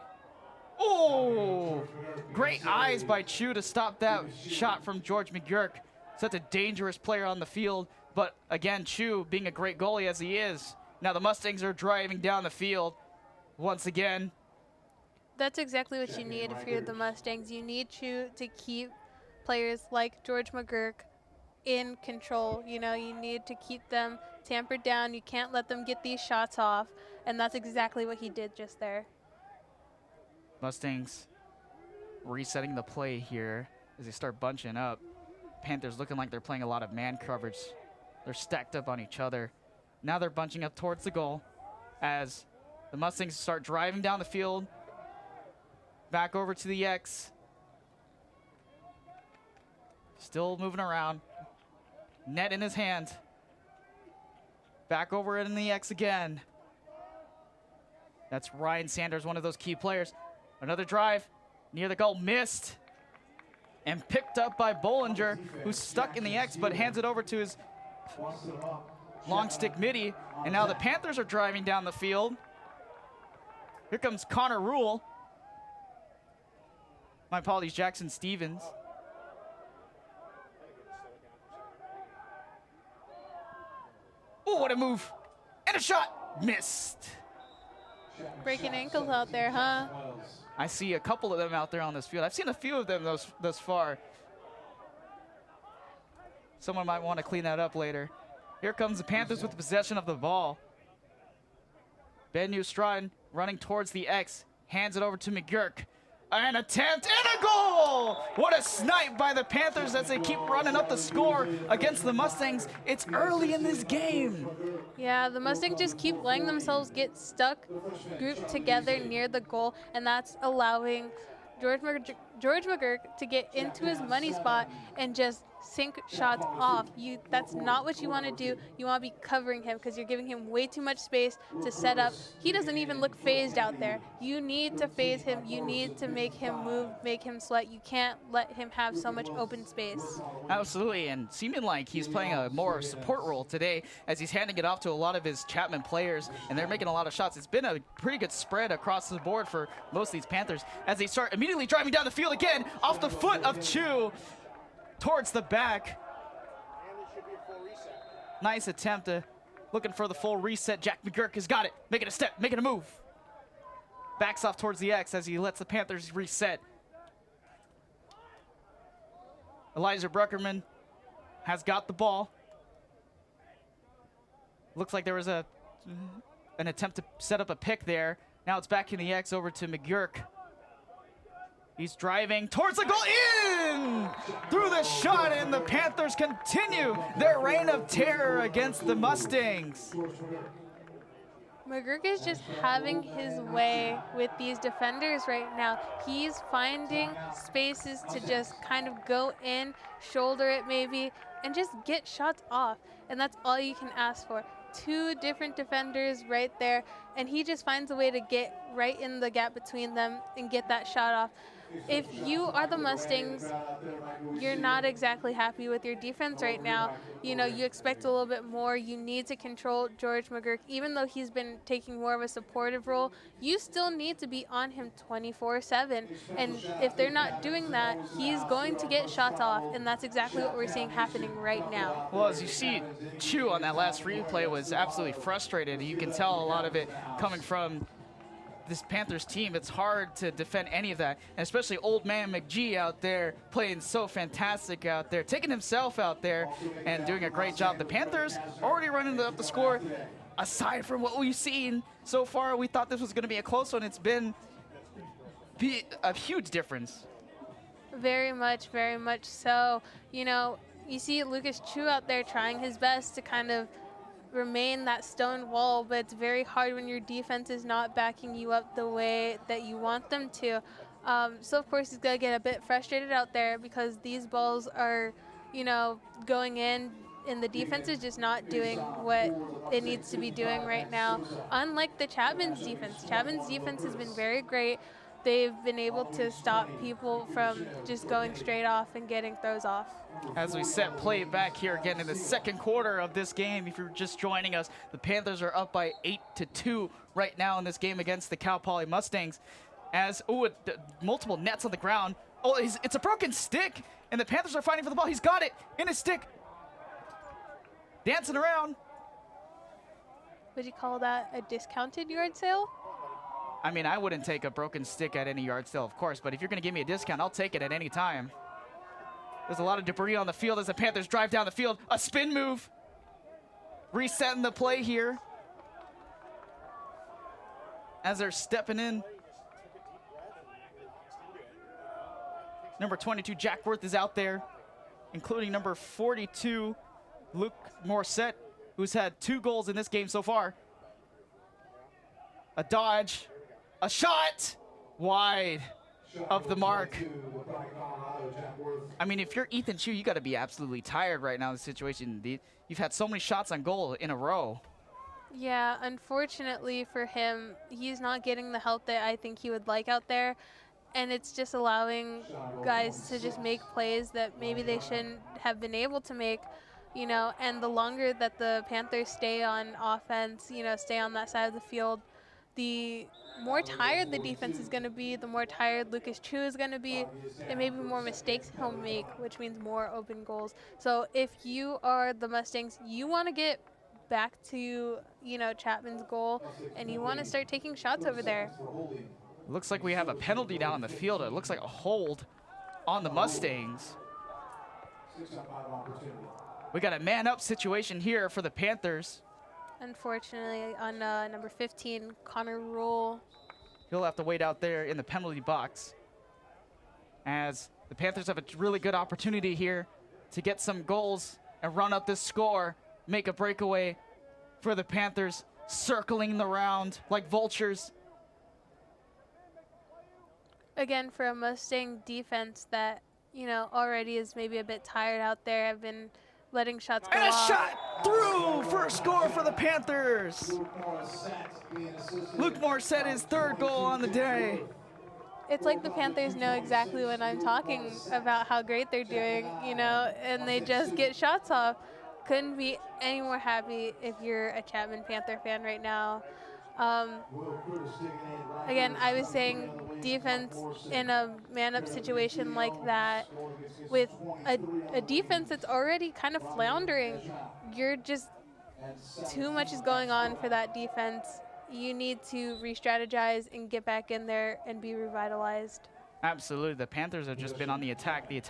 Oh, great eyes by Chu to stop that shot from George McGurk. Such a dangerous player on the field. But again, Chu being a great goalie as he is. Now the Mustangs are driving down the field once again. That's exactly what you need if you're the Mustangs. You need Chu to keep players like George McGurk in control. You know, you need to keep them tampered down. You can't let them get these shots off. And that's exactly what he did just there. Mustangs resetting the play here as they start bunching up. Panthers looking like they're playing a lot of man coverage. They're stacked up on each other. Now they're bunching up towards the goal as the Mustangs start driving down the field. Back over to the X. Still moving around. Net in his hand. Back over in the X again. That's Ryan Sanders, one of those key players. Another drive near the goal, missed. And picked up by Bollinger, who's stuck in the X, but hands it over to his long stick midi. And now the Panthers are driving down the field. Here comes Connor Rule. My apologies, Jackson Stevens. Oh, what a move. And a shot. Missed. Breaking ankles out there, huh? I see a couple of them out there on this field. I've seen a few of them thus far. Someone might want to clean that up later. Here comes the Panthers with the possession of the ball. Ben Newstron running towards the X. Hands it over to McGurk. An attempt and a goal! What a snipe by the Panthers as they keep running up the score against the Mustangs. It's early in this game. Yeah, the Mustangs just keep letting themselves get stuck, grouped together near the goal, and that's allowing George McGurk to get into his money spot and just sink shots off. That's not what you want to do. You want to be covering him because you're giving him way too much space to set up. He doesn't even look phased out there. You need to phase him. You need to make him move, make him sweat. You can't let him have so much open space. Absolutely, and seeming like he's playing a more support role today as he's handing it off to a lot of his Chapman players, and they're making a lot of shots. It's been a pretty good spread across the board for most of these Panthers as they start immediately driving down the field again off the foot of Chu towards the back. Nice attempt looking for the full reset. Jack McGurk has got it. Making a step, making a move. Backs off towards the X as he lets the Panthers reset. Elijah Bruckerman has got the ball. Looks like there was an attempt to set up a pick there. Now it's back in the X over to McGurk. He's driving towards the goal, in through the shot, and the Panthers continue their reign of terror against the Mustangs. McGurk is just having his way with these defenders right now. He's finding spaces to just kind of go in, shoulder it maybe, and just get shots off. And that's all you can ask for. Two different defenders right there, and he just finds a way to get right in the gap between them and get that shot off. If you are the Mustangs, you're not exactly happy with your defense right now. You know, you expect a little bit more. You need to control George McGurk. Even though he's been taking more of a supportive role, you still need to be on him 24/7. And if they're not doing that, he's going to get shots off, and that's exactly what we're seeing happening right now. Well, as you see, Chu on that last replay was absolutely frustrated. You can tell a lot of it coming from this Panthers team. It's hard to defend any of that, and especially old man McGee out there playing so fantastic out there, taking himself out there and doing a great job. The Panthers already running up the score. Aside from what we've seen so far, we thought this was going to be a close one. It's been a huge difference. Very much so. You know, you see Lucas Chu out there trying his best to kind of remain that stone wall, but it's very hard when your defense is not backing you up the way that you want them to. So of course he's gonna get a bit frustrated out there because these balls are, you know, going in, and the defense is just not doing what it needs to be doing right now. Unlike the Chapman's defense has been very great. they've been able to stop people from just going straight off and getting throws off. As we set play back here again in the second quarter of this game, if you're just joining us, the Panthers are up by 8-2 right now in this game against the Cal Poly Mustangs. As, multiple nets on the ground. Oh, it's a broken stick, and the Panthers are fighting for the ball. He's got it in his stick. Dancing around. Would you call that a discounted yard sale? I mean, I wouldn't take a broken stick at any yard sale, of course, but if you're going to give me a discount, I'll take it at any time. There's a lot of debris on the field as the Panthers drive down the field. A spin move. Resetting the play here. As they're stepping in. Number 22, Jack Worth, is out there, including number 42, Luke Morissette, who's had 2 goals in this game so far. A dodge, a shot, wide of the mark. I mean, if you're Ethan Chu, you got to be absolutely tired right now in the situation. You've had so many shots on goal in a row. Yeah, unfortunately for him, he's not getting the help that I think he would like out there. And it's just allowing guys to just make plays that maybe they shouldn't have been able to make, you know. And the longer that the Panthers stay on offense, you know, stay on that side of the field, the more tired the defense is going to be, the more tired Lucas Chu is going to be, and maybe more mistakes he'll make, which means more open goals. So if you are the Mustangs, you want to get back to, you know, Chapman's goal, and you want to start taking shots over there. Looks like we have a penalty down on the field. It looks like a hold on the Mustangs. We got a man-up situation here for the Panthers. Unfortunately, on number 15, Connor Rule. He'll have to wait out there in the penalty box, as the Panthers have a really good opportunity here to get some goals and run up this score, make a breakaway for the Panthers, circling the round like vultures. Again, for a Mustang defense that, you know, already is maybe a bit tired out there, have been letting shots go and off. a shot through for a score for the Panthers. Luke Morissette, his 3rd goal on the day. It's like the Panthers know exactly when I'm talking about how great they're doing, you know, and they just get shots off. Couldn't be any more happy if you're a Chapman Panther fan right now. Again, I was saying defense in a man-up situation like that, with a defense that's already kind of floundering, you're just, too much is going on for that defense. You need to re-strategize and get back in there and be revitalized. Absolutely. The Panthers have just been on the attack the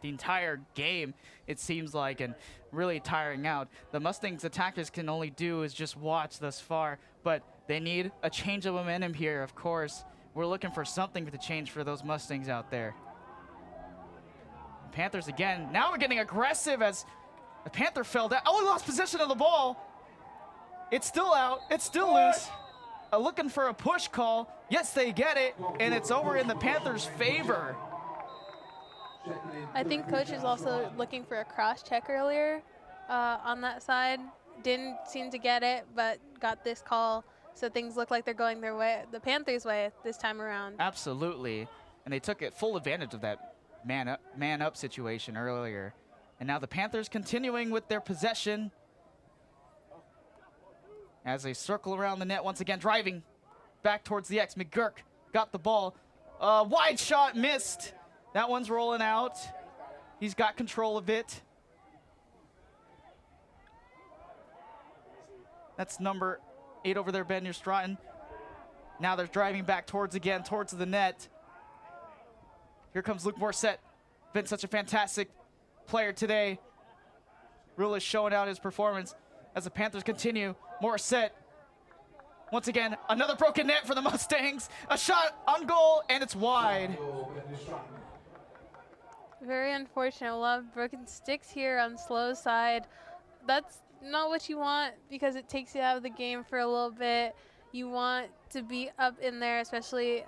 entire game, it seems like, and really tiring out. The Mustangs attackers can only do is just watch thus far, but they need a change of momentum here, of course. We're looking for something to change for those Mustangs out there. Panthers again. Now we're getting aggressive as the Panther fell down. Oh, he lost possession of the ball. It's still out. It's still loose. Looking for a push call. Yes, they get it, and it's over in the Panthers' favor. I think coach is also looking for a cross check earlier on that side. Didn't seem to get it, but got this call. So things look like they're going their way, the Panthers' way this time around. Absolutely, and they took full advantage of that man up situation earlier. And now the Panthers continuing with their possession as they circle around the net once again, driving back towards the X. McGurk got the ball. Wide shot missed. That one's rolling out. He's got control of it. That's number 8 over there, Ben Stratton. Now they're driving back towards the net. Here comes Luke Morissette. Been such a fantastic player today. Really showing out his performance as the Panthers continue. Morissette. Once again, another broken net for the Mustangs. A shot on goal, and it's wide. Very unfortunate. A lot of broken sticks here on Slow's side. That's not what you want, because it takes you out of the game for a little bit. You want to be up in there, especially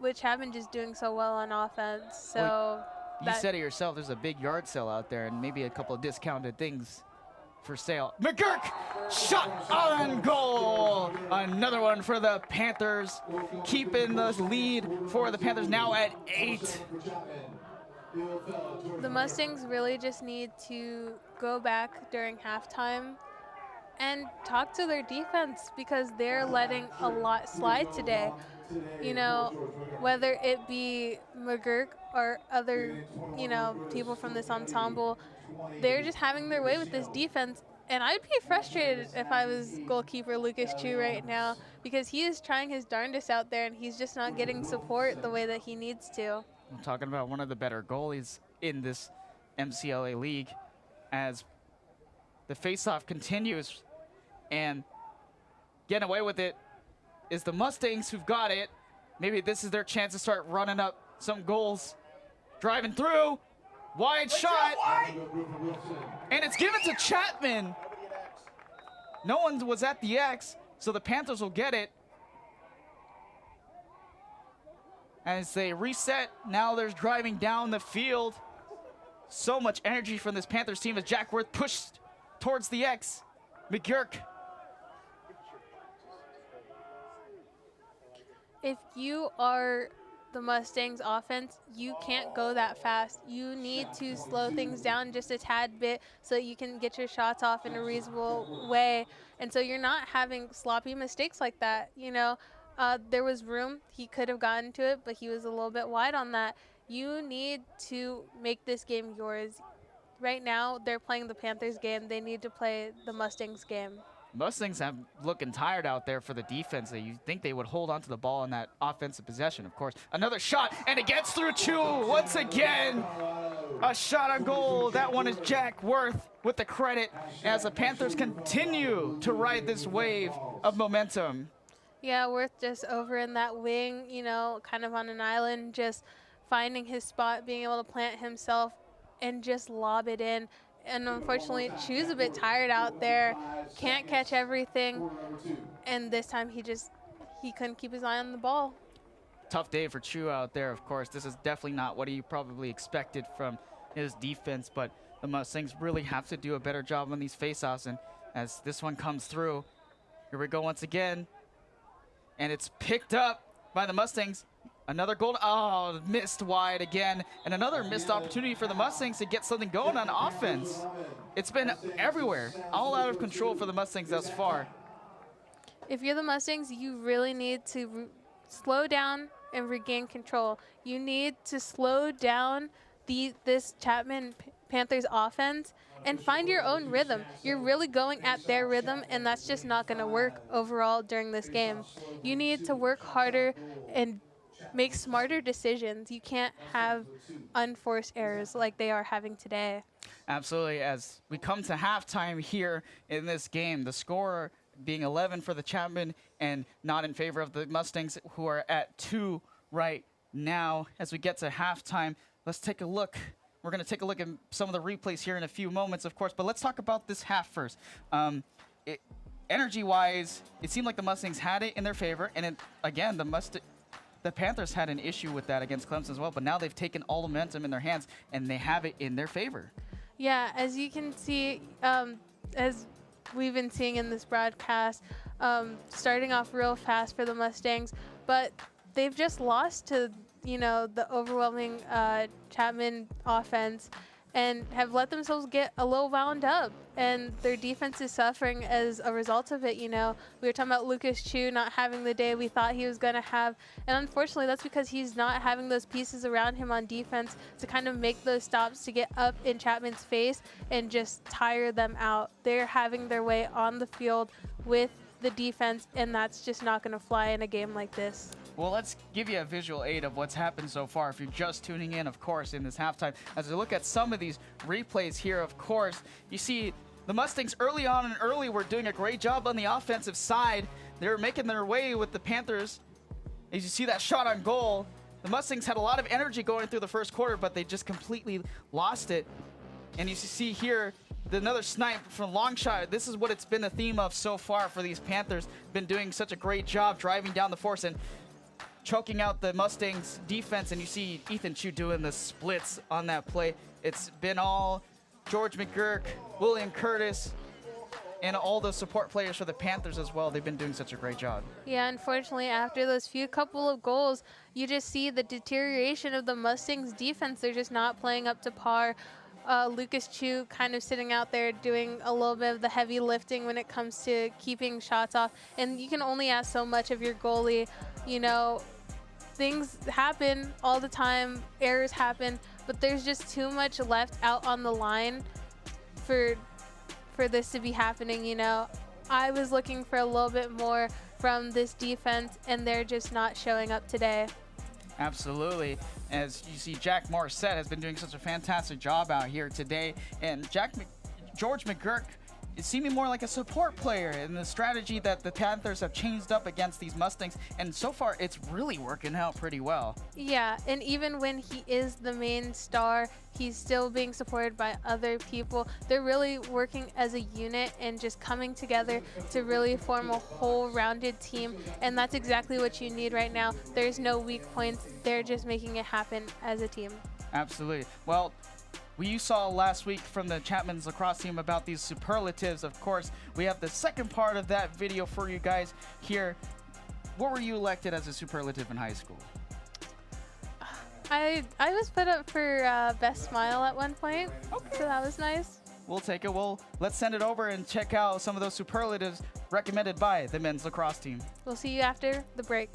with Chapman just doing so well on offense. So well, you said it yourself, there's a big yard sale out there and maybe a couple of discounted things for sale. McGurk, shot on goal. Another one for the Panthers, keeping the lead for the Panthers now at 8. The Mustangs really just need to go back during halftime and talk to their defense because they're letting a lot slide today. You know, whether it be McGurk or other, you know, people from this ensemble, they're just having their way with this defense. And I'd be frustrated if I was goalkeeper Lucas Chu right now because he is trying his darndest out there and he's just not getting support the way that he needs to. I'm talking about one of the better goalies in this MCLA league as the faceoff continues, and getting away with it is the Mustangs, who've got it. Maybe this is their chance to start running up some goals. Driving through, wide shot, and it's given to Chapman. No one was at the X, so the Panthers will get it. As they reset, now they're driving down the field. So much energy from this Panthers team as Jack Worth pushed towards the X. McGurk. If you are the Mustangs offense, you can't go that fast. You need to slow things down just a tad bit so you can get your shots off in a reasonable way. And so you're not having sloppy mistakes like that. You know, there was room. He could have gotten to it, but he was a little bit wide on that. You need to make this game yours. Right now, they're playing the Panthers game. They need to play the Mustangs game. Mustangs have looking tired out there for the defense. You think they would hold on to the ball in that offensive possession, of course. Another shot, and it gets through Chu once again. A shot on goal. That one is Jack Worth with the credit as the Panthers continue to ride this wave of momentum. Yeah, Worth just over in that wing, you know, kind of on an island, just finding his spot, being able to plant himself and just lob it in. And unfortunately, Chu's a bit tired out there, can't catch everything. And this time he couldn't keep his eye on the ball. Tough day for Chu out there, of course. This is definitely not what he probably expected from his defense, but the Mustangs really have to do a better job on these faceoffs. And as this one comes through, here we go once again. And it's picked up by the Mustangs. Another goal. Oh, missed wide again. And another missed opportunity for the Mustangs to get something going on offense. It's been everywhere. All out of control for the Mustangs thus far. If you're the Mustangs, you really need to slow down and regain control. You need to slow down this Chapman Panthers offense and find your own rhythm. You're really going at their rhythm, and that's just not going to work overall during this game. You need to work harder and make smarter decisions. You can't have unforced errors like they are having today. Absolutely. As we come to halftime here in this game, the score being 11 for the Chapman and not in favor of the Mustangs, who are at 2 right now. As we get to halftime, let's take a look. We're going to take a look at some of the replays here in a few moments, of course, but let's talk about this half first. Energy-wise, it seemed like the Mustangs had it in their favor, and again, the Panthers had an issue with that against Clemson as well, but now they've taken all the momentum in their hands, and they have it in their favor. Yeah, as you can see, as we've been seeing in this broadcast, starting off real fast for the Mustangs, but they've just lost to, you know, the overwhelming Chapman offense and have let themselves get a little wound up. And their defense is suffering as a result of it, you know. We were talking about Lucas Chu not having the day we thought he was going to have. And unfortunately, that's because he's not having those pieces around him on defense to kind of make those stops to get up in Chapman's face and just tire them out. They're having their way on the field with the defense, and that's just not going to fly in a game like this. Well, let's give you a visual aid of what's happened so far. If you're just tuning in, of course, in this halftime, as we look at some of these replays here, of course, you see the Mustangs early on and early were doing a great job on the offensive side. They were making their way with the Panthers. As you see that shot on goal, the Mustangs had a lot of energy going through the first quarter, but they just completely lost it. And you see here, another snipe from long shot. This is what it's been the theme of so far for these Panthers. Been doing such a great job driving down the force and choking out the Mustangs defense, and you see Ethan Chu doing the splits on that play. It's been all George McGurk, William Curtis, and all the support players for the Panthers as well. They've been doing such a great job. Yeah, unfortunately, after those couple of goals, you just see the deterioration of the Mustangs' defense. They're just not playing up to par. Lucas Chu kind of sitting out there doing a little bit of the heavy lifting when it comes to keeping shots off. And you can only ask so much of your goalie. You know, things happen all the time, errors happen, but there's just too much left out on the line for this to be happening. You know, I was looking for a little bit more from this defense, and they're just not showing up today. Absolutely. As you see, Jack Morissette has been doing such a fantastic job out here today, and George McGurk is seeming more like a support player in the strategy that the Panthers have changed up against these Mustangs, and so far it's really working out pretty well. Yeah, and even when he is the main star, he's still being supported by other people. They're really working as a unit and just coming together to really form a whole rounded team, and that's exactly what you need right now. There's no weak points. They're just making it happen as a team. Absolutely. Well, you saw last week from the Chapman's lacrosse team about these superlatives. Of course, we have the second part of that video for you guys here. What were you elected as a superlative in high school? I was put up for best smile at one point, so that was nice. We'll take it. Well, let's send it over and check out some of those superlatives recommended by the men's lacrosse team. We'll see you after the break.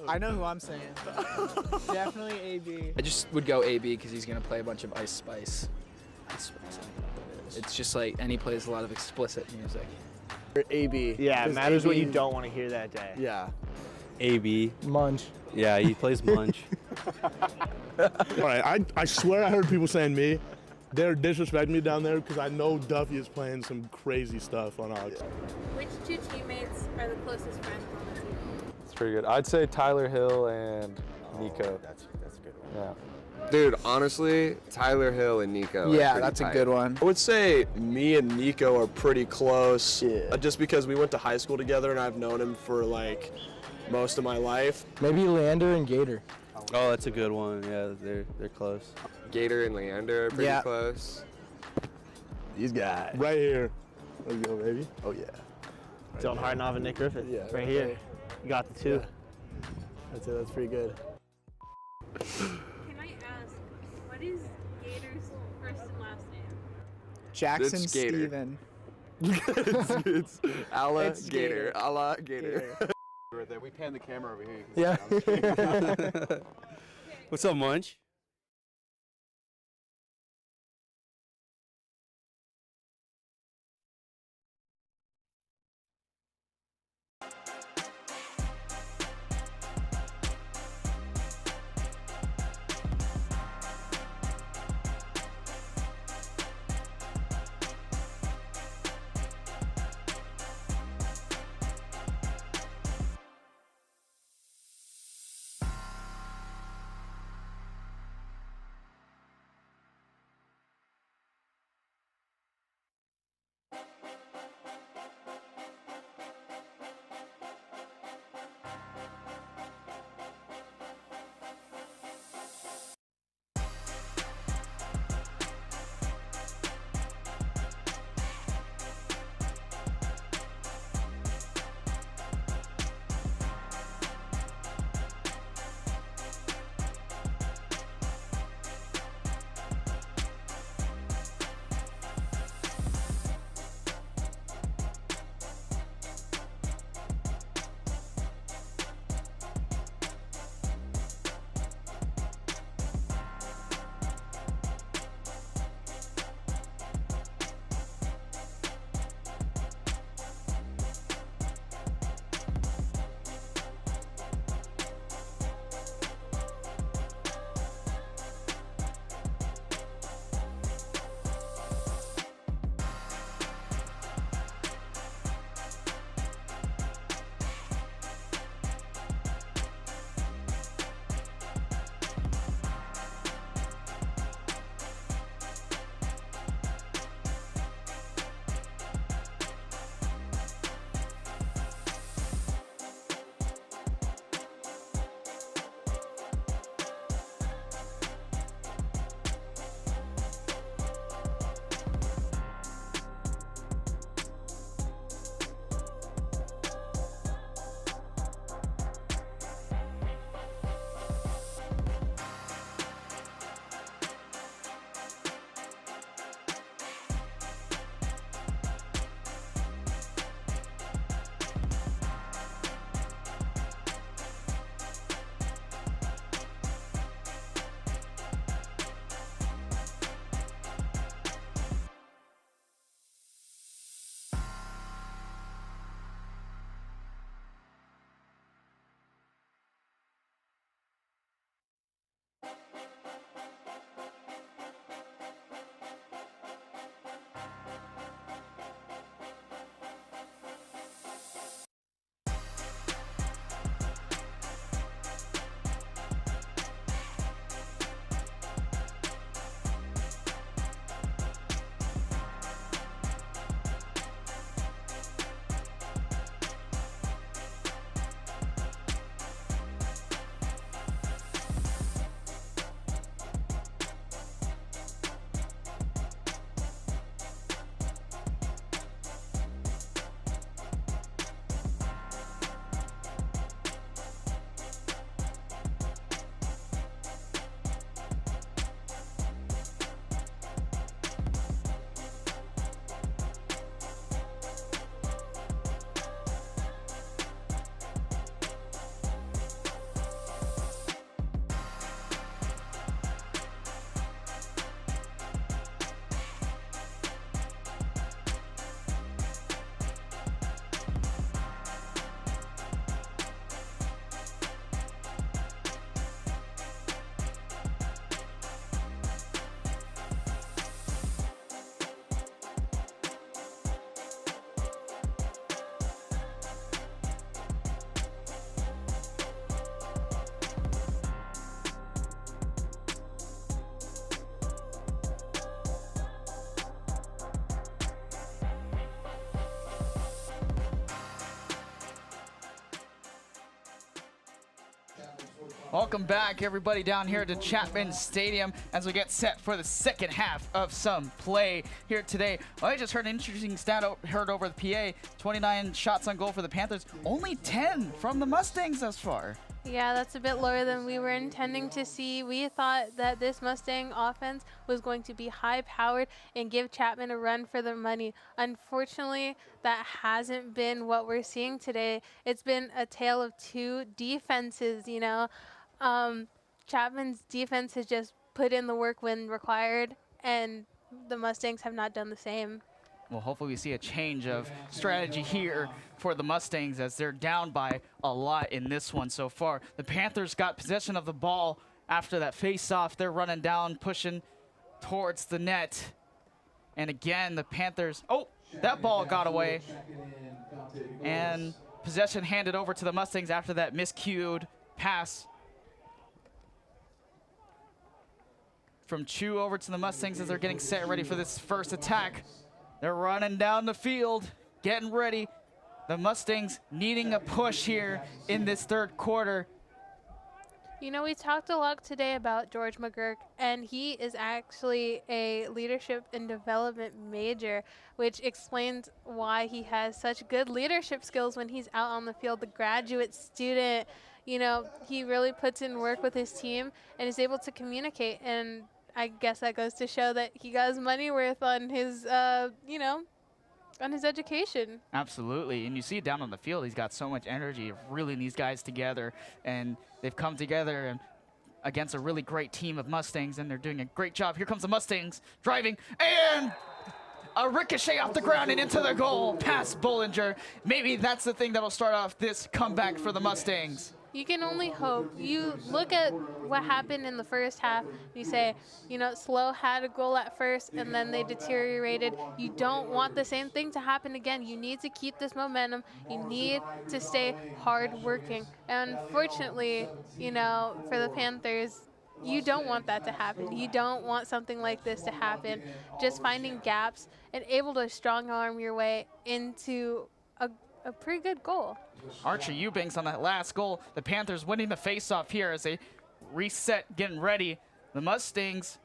I know who I'm saying. Definitely AB. I just would go AB because he's going to play a bunch of Ice Spice. It's just like, and he plays a lot of explicit music. AB. Yeah, it matters AB, what you don't want to hear that day. Yeah. AB. Munch. Yeah, he plays Munch. All right, I swear I heard people saying me. They're disrespecting me down there because I know Duffy is playing some crazy stuff on Ox. Which two teammates are the closest friends on the team? It's pretty good. I'd say Tyler Hill and Nico. That's a good one. Yeah. Dude, honestly, Tyler Hill and Nico. Yeah, that's a good one. I would say me and Nico are pretty close. Yeah. Just because we went to high school together and I've known him for like most of my life. Maybe Leander and Gator. Oh, that's a good one. Yeah, they're close. Gator and Leander are pretty close. These guys. Right here. Let's go, baby. Oh, yeah. Dylan Hartnoff and Nick Griffith. Yeah, right here. You got the two. Yeah. That's it. That's pretty good. Can I ask, what is Gator's first and last name? Jackson It's Gator. Steven. it's a la It's Gator. A la Gator. We pan the camera over here. Yeah. What's up, Munch? Welcome back, everybody, down here to Chapman Stadium as we get set for the second half of some play here today. Well, I just heard an interesting stat heard over the PA. 29 shots on goal for the Panthers, only 10 from the Mustangs thus far. Yeah, that's a bit lower than we were intending to see. We thought that this Mustang offense was going to be high-powered and give Chapman a run for their money. Unfortunately, that hasn't been what we're seeing today. It's been a tale of two defenses, you know. Chapman's defense has just put in the work when required, and the Mustangs have not done the same. Well, hopefully we see a change of strategy here for the Mustangs as they're down by a lot in this one so far. The Panthers got possession of the ball after that face-off. They're running down, pushing towards the net. And again, the Panthers, oh, that ball got away. And possession handed over to the Mustangs after that miscued pass from Chu over to the Mustangs as they're getting set ready for this first attack. They're running down the field, getting ready. The Mustangs needing a push here in this third quarter. You know, we talked a lot today about George McGurk, and he is actually a leadership and development major, which explains why he has such good leadership skills when he's out on the field. The graduate student, you know, he really puts in work with his team and is able to communicate, and I guess that goes to show that he got his money worth on his, you know, on his education. Absolutely, and you see it down on the field. He's got so much energy of reeling these guys together, and they've come together and against a really great team of Mustangs, and they're doing a great job. Here comes the Mustangs driving, and a ricochet off the ground and into the goal past Bollinger. Maybe that's the thing that'll start off this comeback for the Mustangs. You can only hope. You look at what happened in the first half. You say, you know, SLO had a goal at first and then they deteriorated. You don't want the same thing to happen again. You need to keep this momentum. You need to stay hard-working. And unfortunately, you know, for the Panthers, you don't want that to happen. You don't want something like this to happen. Just finding gaps and able to strong arm your way into a pretty good goal. Archer Eubanks on that last goal. The Panthers winning the face-off here as they reset, getting ready. The Mustangs,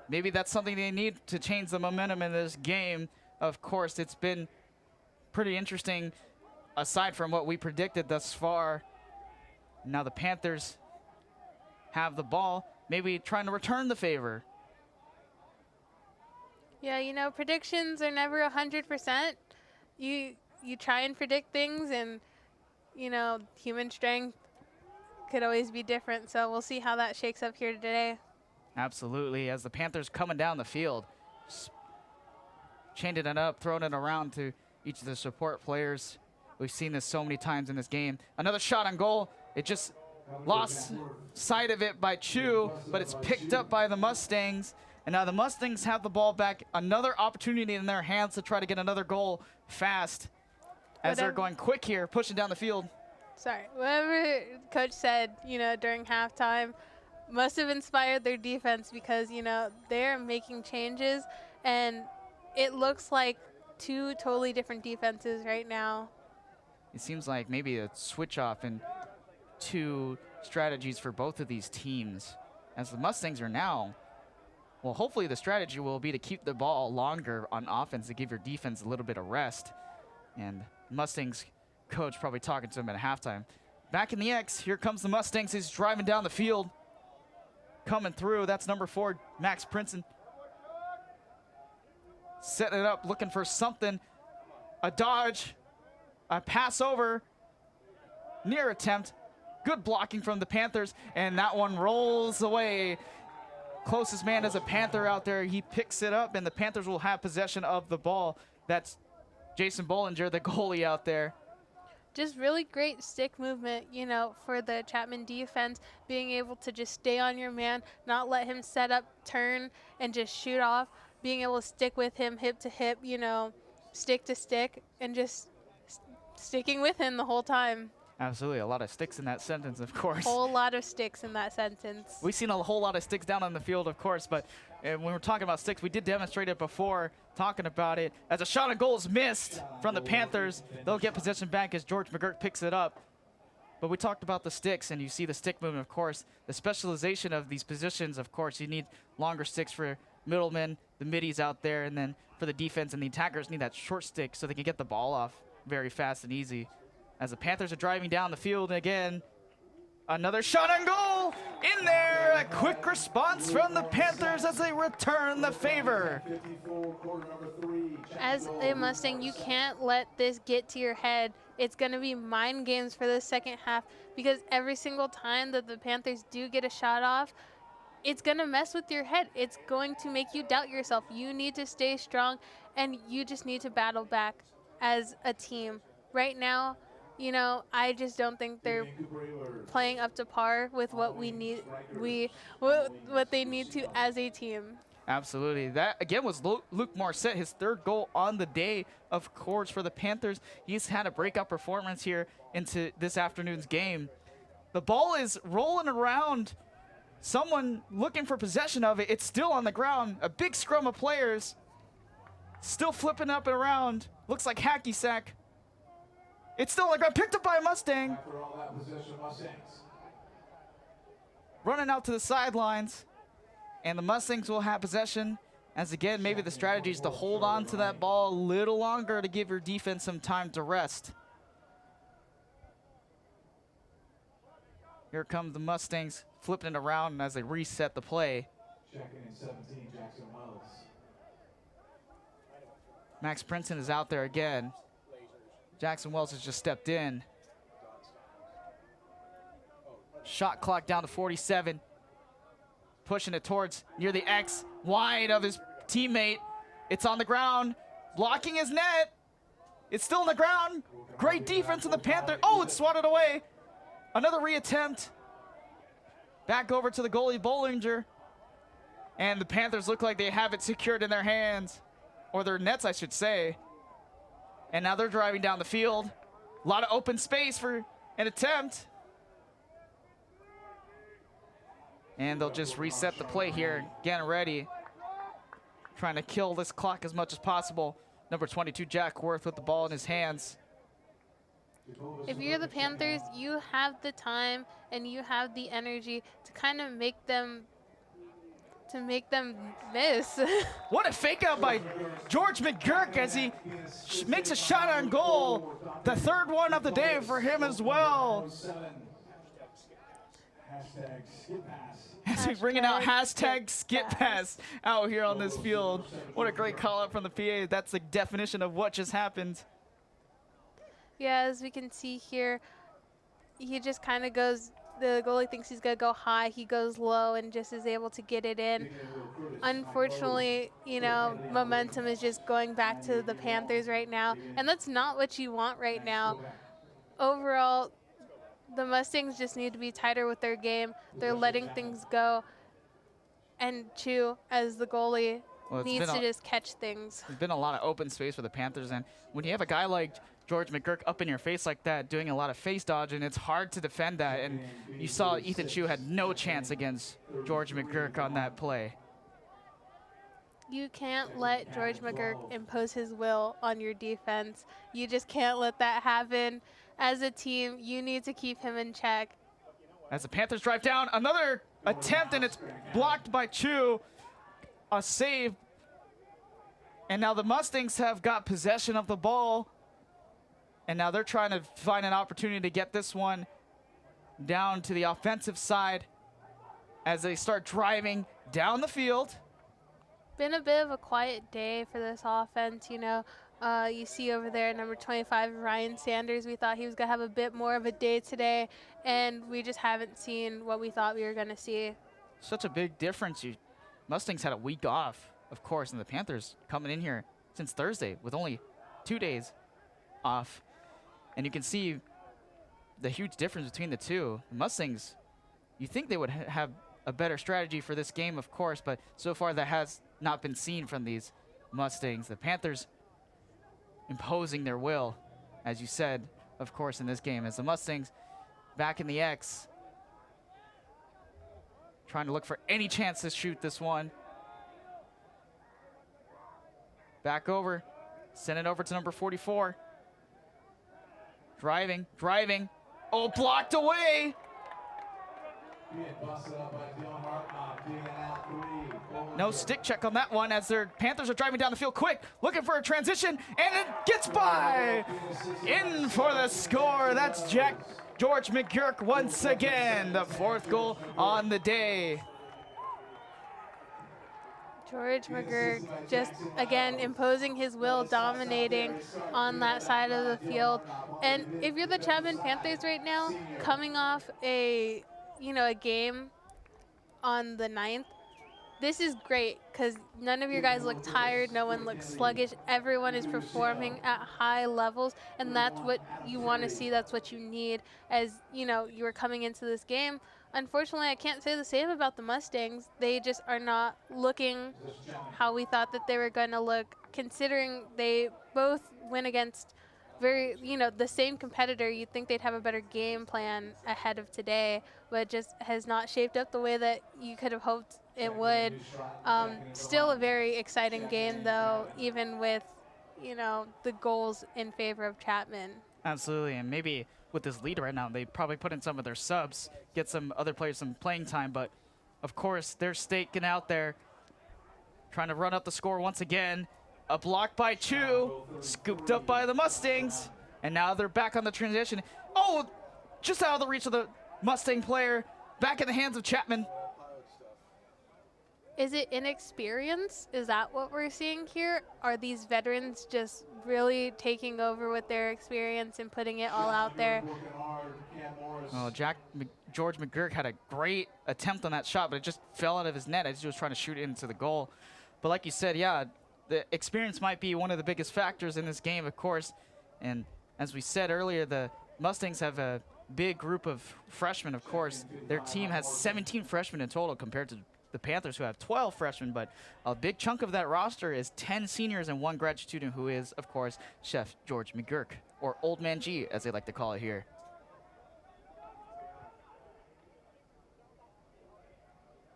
maybe that's something they need to change the momentum in this game. Of course, it's been pretty interesting aside from what we predicted thus far. Now the Panthers have the ball, maybe trying to return the favor. Yeah, you know, predictions are never 100%. You try and predict things, and, you know, human strength could always be different. So we'll see how that shakes up here today. Absolutely, as the Panthers coming down the field, changing it up, throwing it around to each of the support players. We've seen this so many times in this game. Another shot on goal. It just lost sight of it by Chu, but it's picked up by the Mustangs. And now the Mustangs have the ball back. Another opportunity in their hands to try to get another goal fast as they're going quick here, pushing down the field. Sorry, whatever coach said, during halftime must have inspired their defense because, they're making changes and it looks like two totally different defenses right now. It seems like maybe a switch off in two strategies for both of these teams, as the Mustangs are now, well, hopefully the strategy will be to keep the ball longer on offense to give your defense a little bit of rest. And Mustangs coach probably talking to him at halftime. Back in the X, here comes the Mustangs. He's driving down the field. Coming through, that's number 4, Max Princeton. Setting it up, looking for something. A dodge, a pass over, near attempt. Good blocking from the Panthers, and that one rolls away. Closest man is a Panther out there. He picks it up, and the Panthers will have possession of the ball. That's Jason Bollinger, the goalie out there. Just really great stick movement, for the Chapman defense, being able to just stay on your man, not let him set up, turn, and just shoot off, being able to stick with him hip to hip, stick to stick, and just sticking with him the whole time. Absolutely, a lot of sticks in that sentence, of course. Whole lot of sticks in that sentence. We've seen a whole lot of sticks down on the field, of course, but when we're talking about sticks, we did demonstrate it before, talking about it. As a shot on goal is missed from the Panthers, they'll get possession back as George McGurk picks it up. But we talked about the sticks, and you see the stick movement, of course. The specialization of these positions, of course, you need longer sticks for middlemen, the middies out there, and then for the defense and the attackers need that short stick so they can get the ball off very fast and easy. As the Panthers are driving down the field again, another shot on goal in there. A quick response from the Panthers as they return the favor. As a Mustang, you can't let this get to your head. It's going to be mind games for the second half because every single time that the Panthers do get a shot off, it's going to mess with your head. It's going to make you doubt yourself. You need to stay strong, and you just need to battle back as a team. Right now, I just don't think they're playing up to par with what we need, what they need to as a team. Absolutely. That, again, was Luke Morissette, his 3rd goal on the day, of course, for the Panthers. He's had a breakout performance here into this afternoon's game. The ball is rolling around. Someone looking for possession of it. It's still on the ground. A big scrum of players. Still flipping up and around. Looks like hacky sack. It's still on the ground. Picked up by a Mustang. Running out to the sidelines. And the Mustangs will have possession. As again, maybe the strategy is to hold on to that ball a little longer to give your defense some time to rest. Here come the Mustangs flipping it around as they reset the play. Checking in 17, Jackson Wells. Max Princeton is out there again. Jackson Wells has just stepped in. Shot clock down to 47. Pushing it towards near the X, wide of his teammate. It's on the ground, blocking his net. It's still on the ground. Great defense of the Panther. Oh, it's swatted away. Another reattempt. Back over to the goalie, Bollinger. And the Panthers look like they have it secured in their hands, or their nets, I should say. And now they're driving down the field. A lot of open space for an attempt. And they'll just reset the play here. Getting ready. Trying to kill this clock as much as possible. Number 22, Jack Worth, with the ball in his hands. If you're the Panthers, you have the time and you have the energy to kind of make them miss. What a fake out by George McGurk as he makes a shot on goal. The 3rd one of the day for him as well. As we bringing out hashtag skip pass out here on this field. What a great call out from the PA. That's the definition of what just happened. Yeah, as we can see here, he just kind of goes, the goalie thinks he's going to go high. He goes low and just is able to get it in. Unfortunately, momentum is just going back to the Panthers right now. And that's not what you want right now. Overall, the Mustangs just need to be tighter with their game. They're letting things go. And Chu, as the goalie, needs to just catch things. There's been a lot of open space for the Panthers, and when you have a guy like George McGurk up in your face like that, doing a lot of face dodging, it's hard to defend that. And you saw Ethan Chu had no chance against George McGurk on that play. You can't let George McGurk impose his will on your defense. You just can't let that happen. As a team, you need to keep him in check. As the Panthers drive down, another attempt, and it's blocked by Chu. A save. And now the Mustangs have got possession of the ball. And now they're trying to find an opportunity to get this one down to the offensive side as they start driving down the field. Been a bit of a quiet day for this offense, you know. You see over there number 25, Ryan Sanders. We thought he was going to have a bit more of a day today, and we just haven't seen what we thought we were going to see. Such a big difference. Mustangs had a week off, of course, and the Panthers coming in here since Thursday with only 2 days off. And you can see the huge difference between the two. The Mustangs, you think they would have a better strategy for this game, of course, but so far that has not been seen from these Mustangs. The Panthers imposing their will, as you said, of course, in this game, as the Mustangs back in the X, trying to look for any chance to shoot this one. Back over, send it over to number 44. Driving. Oh, blocked away. No stick check on that one as their Panthers are driving down the field quick, looking for a transition, and it gets by. In for the score. That's George McGurk once again, the 4th goal on the day. George McGurk just, again, imposing his will, dominating on that side of the field. And if you're the Chapman Panthers right now, coming off a game on the 9th, this is great because none of your guys look tired. No one looks sluggish. Everyone is performing at high levels, and that's what you want to see. That's what you need as, you are coming into this game. Unfortunately, I can't say the same about the Mustangs. They just are not looking how we thought that they were going to look, considering they both win against the same competitor. You'd think they'd have a better game plan ahead of today, but it just has not shaped up the way that you could have hoped it would. Still a very exciting game, though, even with, the goals in favor of Chapman. Absolutely, and maybe with this lead right now, they probably put in some of their subs, get some other players some playing time, but of course, they're staking out there, trying to run up the score once again. A block by Chu, scooped up by the Mustangs, and now they're back on the transition. Oh, just out of the reach of the Mustang player, back in the hands of Chapman. Is it inexperience? Is that what we're seeing here? Are these veterans just really taking over with their experience and putting it all out there? Well, George McGurk had a great attempt on that shot, but it just fell out of his net as he was trying to shoot it into the goal. But like you said, yeah, the experience might be one of the biggest factors in this game, of course. And as we said earlier, the Mustangs have a big group of freshmen, of course. Their team has 17 freshmen in total compared to the Panthers, who have 12 freshmen, but a big chunk of that roster is 10 seniors and 1 grad student, who is, of course, Chef George McGurk, or Old Man G, as they like to call it here.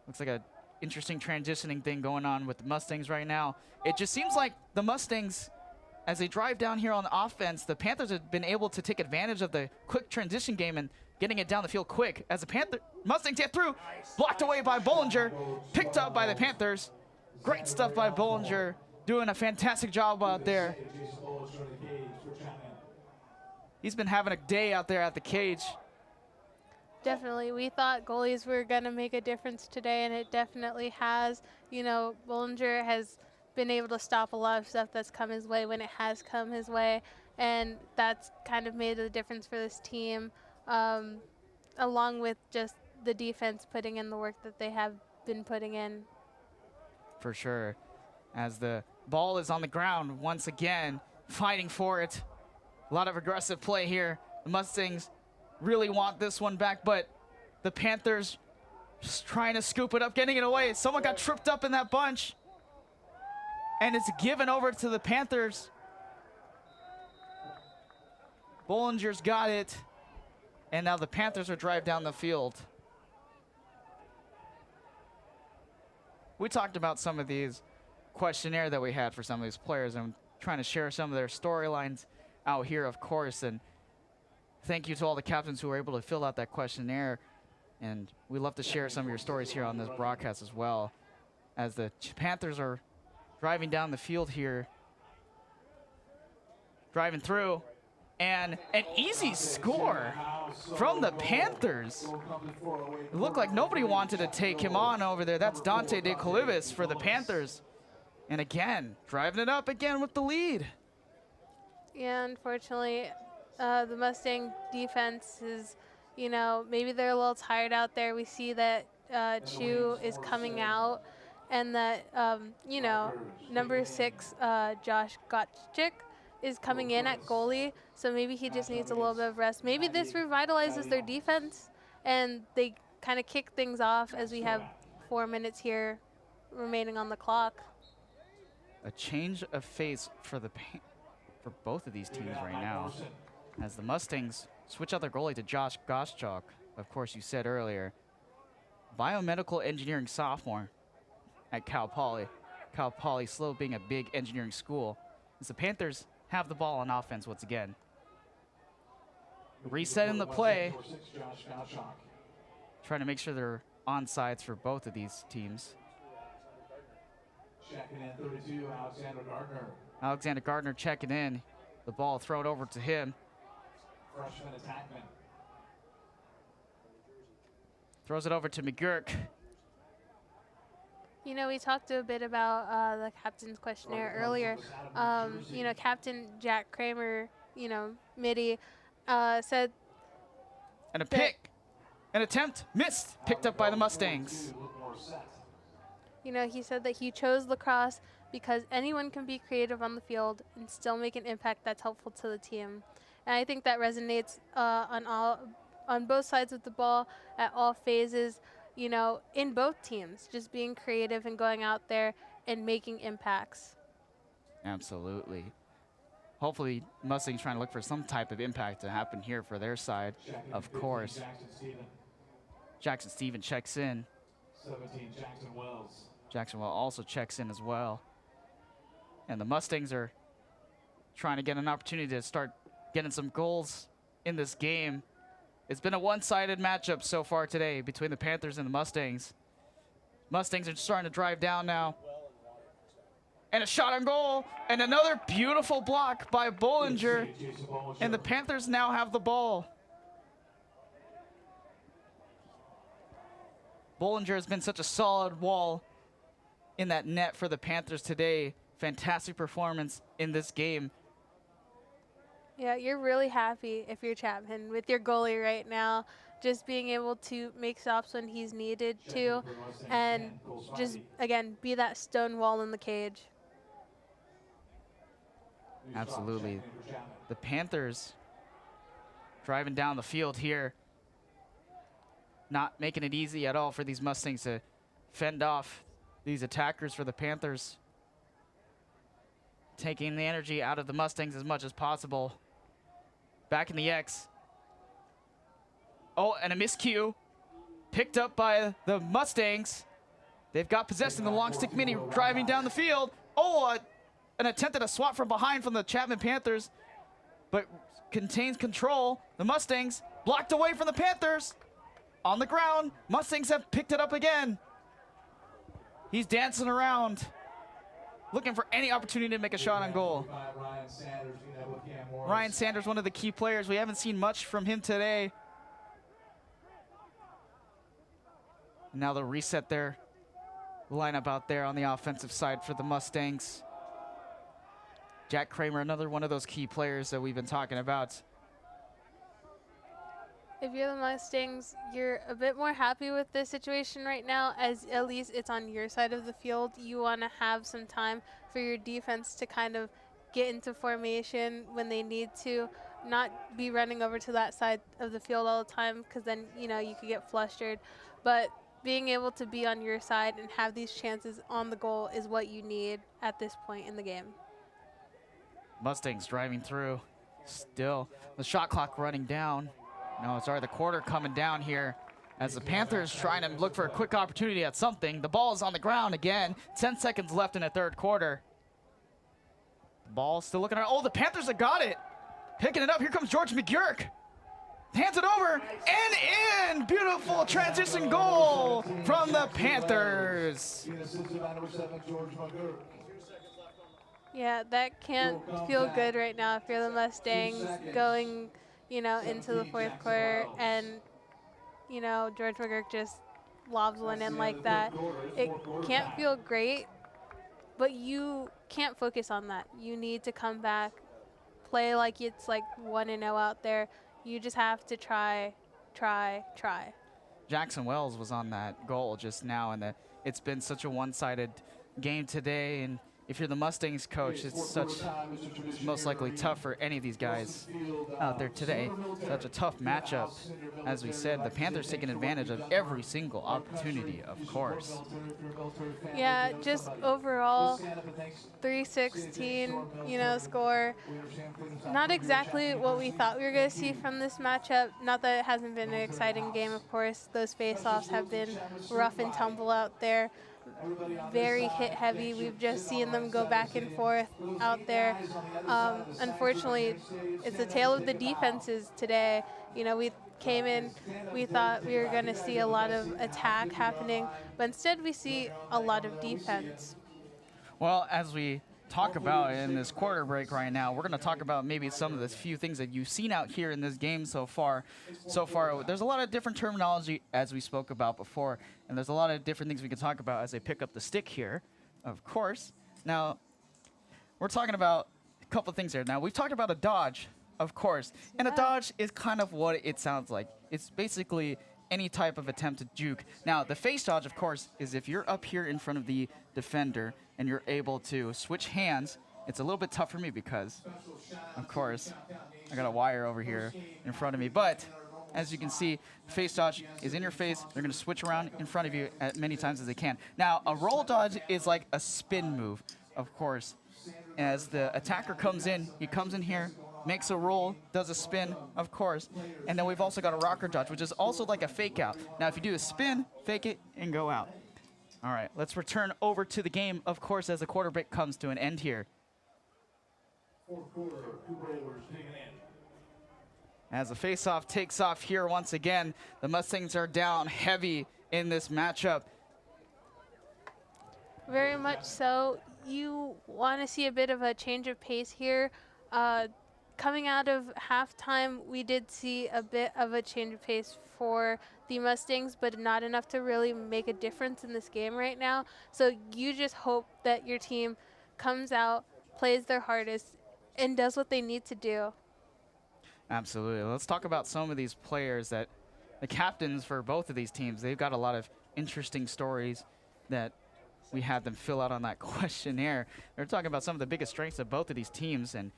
Looks like a interesting transitioning thing going on with the Mustangs right now. It just seems like the Mustangs, as they drive down here on offense, the Panthers have been able to take advantage of the quick transition game and getting it down the field quick. As the Mustangs get through, blocked away by Bollinger, picked up by the Panthers. Great stuff by Bollinger, doing a fantastic job out there. He's been having a day out there at the cage. Definitely. We thought goalies were going to make a difference today, and it definitely has. Bollinger has been able to stop a lot of stuff that's come his way when it has come his way, and that's kind of made the difference for this team, along with just the defense putting in the work that they have been putting in. For sure. As the ball is on the ground once again, fighting for it. A lot of aggressive play here. The Mustangs really want this one back, but the Panthers just trying to scoop it up, getting it away. Someone got tripped up in that bunch, and it's given over to the Panthers. Bollinger's got it, and now the Panthers are drive down the field. We talked about some of these questionnaire that we had for some of these players, and trying to share some of their storylines out here, of course, and thank you to all the captains who were able to fill out that questionnaire, and we love to share some of your stories here on this broadcast as well, as the Panthers are driving down the field here, driving through, and an easy score from the Panthers. It looked like nobody wanted to take him on over there. That's Dante De Coluvis for the Panthers. And again, driving it up again with the lead. Yeah, unfortunately, the Mustang defense is, you know, maybe they're a little tired out there. We see that Chu is coming out, and that, you know, number 6, Josh Gotchik, is coming in at goalie, so maybe he just needs a little bit of rest. Maybe this revitalizes their defense, and they kind of kick things off as we have 4 minutes here remaining on the clock. A change of face for for both of these teams right now, as the Mustangs switch out their goalie to Josh Goschalk. Of course, you said earlier, biomedical engineering sophomore at Cal Poly. Cal Poly still being a big engineering school. As the Panthers have the ball on offense once again. Resetting the play. Trying to make sure they're on sides for both of these teams. Checking in 32, Alexander Gardner. Alexander Gardner checking in. The ball thrown over to him. Freshman attackman. Throws it over to McGurk. You know, we talked a bit about the captain's questionnaire earlier. You know, Captain Jack Kramer, you know, Midi, said... And a pick. An attempt missed. Picked up by the Mustangs. You know, he said that he chose lacrosse because anyone can be creative on the field and still make an impact that's helpful to the team. And I think that resonates on both sides of the ball at all phases, you know, in both teams, just being creative and going out there and making impacts. Absolutely. Hopefully, Mustangs trying to look for some type of impact to happen here for their side, of course. Jackson Stephen checks in. 17, Jackson Wells. Jackson Wells also checks in as well. And the Mustangs are trying to get an opportunity to start getting some goals in this game. It's been a one-sided matchup so far today between the Panthers and the Mustangs. Mustangs are starting to drive down now. And a shot on goal, and another beautiful block by Bollinger. And the Panthers now have the ball. Bollinger has been such a solid wall in that net for the Panthers today. Fantastic performance in this game. Yeah, you're really happy if you're Chapman with your goalie right now, just being able to make stops when he's needed to, and just, again, be that stone wall in the cage. Absolutely. The Panthers driving down the field here, not making it easy at all for these Mustangs to fend off these attackers for the Panthers. Taking the energy out of the Mustangs as much as possible. Back in the X. Oh, and a miscue. Picked up by the Mustangs. They've got possession of the long stick mini driving down the field. Oh, an attempt at a swat from behind from the Chapman Panthers, but contains control. The Mustangs blocked away from the Panthers. On the ground, Mustangs have picked it up again. He's dancing around, looking for any opportunity to make a shot on goal. Ryan Sanders, one of the key players. We haven't seen much from him today. Now they'll reset their lineup out there on the offensive side for the Mustangs. Jack Kramer, another one of those key players that we've been talking about. If you're the Mustangs, you're a bit more happy with this situation right now, as at least it's on your side of the field. You want to have some time for your defense to kind of get into formation when they need to. not be running over to that side of the field all the time, because then, you know, you could get flustered. But being able to be on your side and have these chances on the goal is what you need at this point in the game. Mustangs driving through. Still, the shot clock running down. No, sorry, the quarter coming down here as the Panthers trying to look for a quick opportunity at something. The ball is on the ground again. 10 seconds left in the third quarter. The ball still looking at, oh, the Panthers have got it. Picking it up, here comes George McGurk. Hands it over and in. Beautiful transition goal from the Panthers. Yeah, that can't feel good right now if you're the Mustangs going, you know, into the fourth quarter and, you know, George McGurk just lobs one in like that. It can't feel great, but you can't focus on that. You need to come back, play like it's like 1-0 out there. You just have to try. Jackson Wells was on that goal just now, and it's been such a one-sided game today, and if you're the Mustangs coach, it's most likely tough for any of these guys out there today. Such a tough matchup. As we said, the Panthers taking advantage of every single opportunity, of course. Yeah, just overall, 3-16, you know, score. Not exactly what we thought we were going to see from this matchup. Not that it hasn't been an exciting game, of course. Those face-offs have been rough and tumble out there. Very hit heavy. We've just seen them go back and forth out there. Unfortunately, it's a tale of the defenses today. You know, we came in, we thought we were going to see a lot of attack happening, but instead we see a lot of defense. Well, as we talk about in this quarter break right now, we're going to talk about maybe some of the few things that you've seen out here in this game so far. There's a lot of different terminology, as we spoke about before, and there's a lot of different things we can talk about as they pick up the stick here, of course. Now, we're talking about a couple of things here. Now, we've talked about a dodge, of course, and a dodge is kind of what it sounds like. It's basically any type of attempt to juke. Now, the face dodge, of course, is if you're up here in front of the defender and you're able to switch hands. It's a little bit tough for me because, of course, I got a wire over here in front of me. But as you can see, face dodge is in your face. They're going to switch around in front of you as many times as they can. Now, a roll dodge is like a spin move, of course. As the attacker comes in, he comes in here, makes a roll, does a spin, of course. And then we've also got a rocker dodge, which is also like a fake out. Now, if you do a spin, fake it, and go out. All right, let's return over to the game, of course, as the quarter break comes to an end here. As the face-off takes off here once again, the Mustangs are down heavy in this matchup. Very much so. You want to see a bit of a change of pace here. Coming out of halftime, we did see a bit of a change of pace for the Mustangs, but not enough to really make a difference in this game right now. So you just hope that your team comes out, plays their hardest, and does what they need to do. Absolutely. Let's talk about some of these players that the captains for both of these teams. They've got a lot of interesting stories that we had them fill out on that questionnaire. They're talking about some of the biggest strengths of both of these teams, and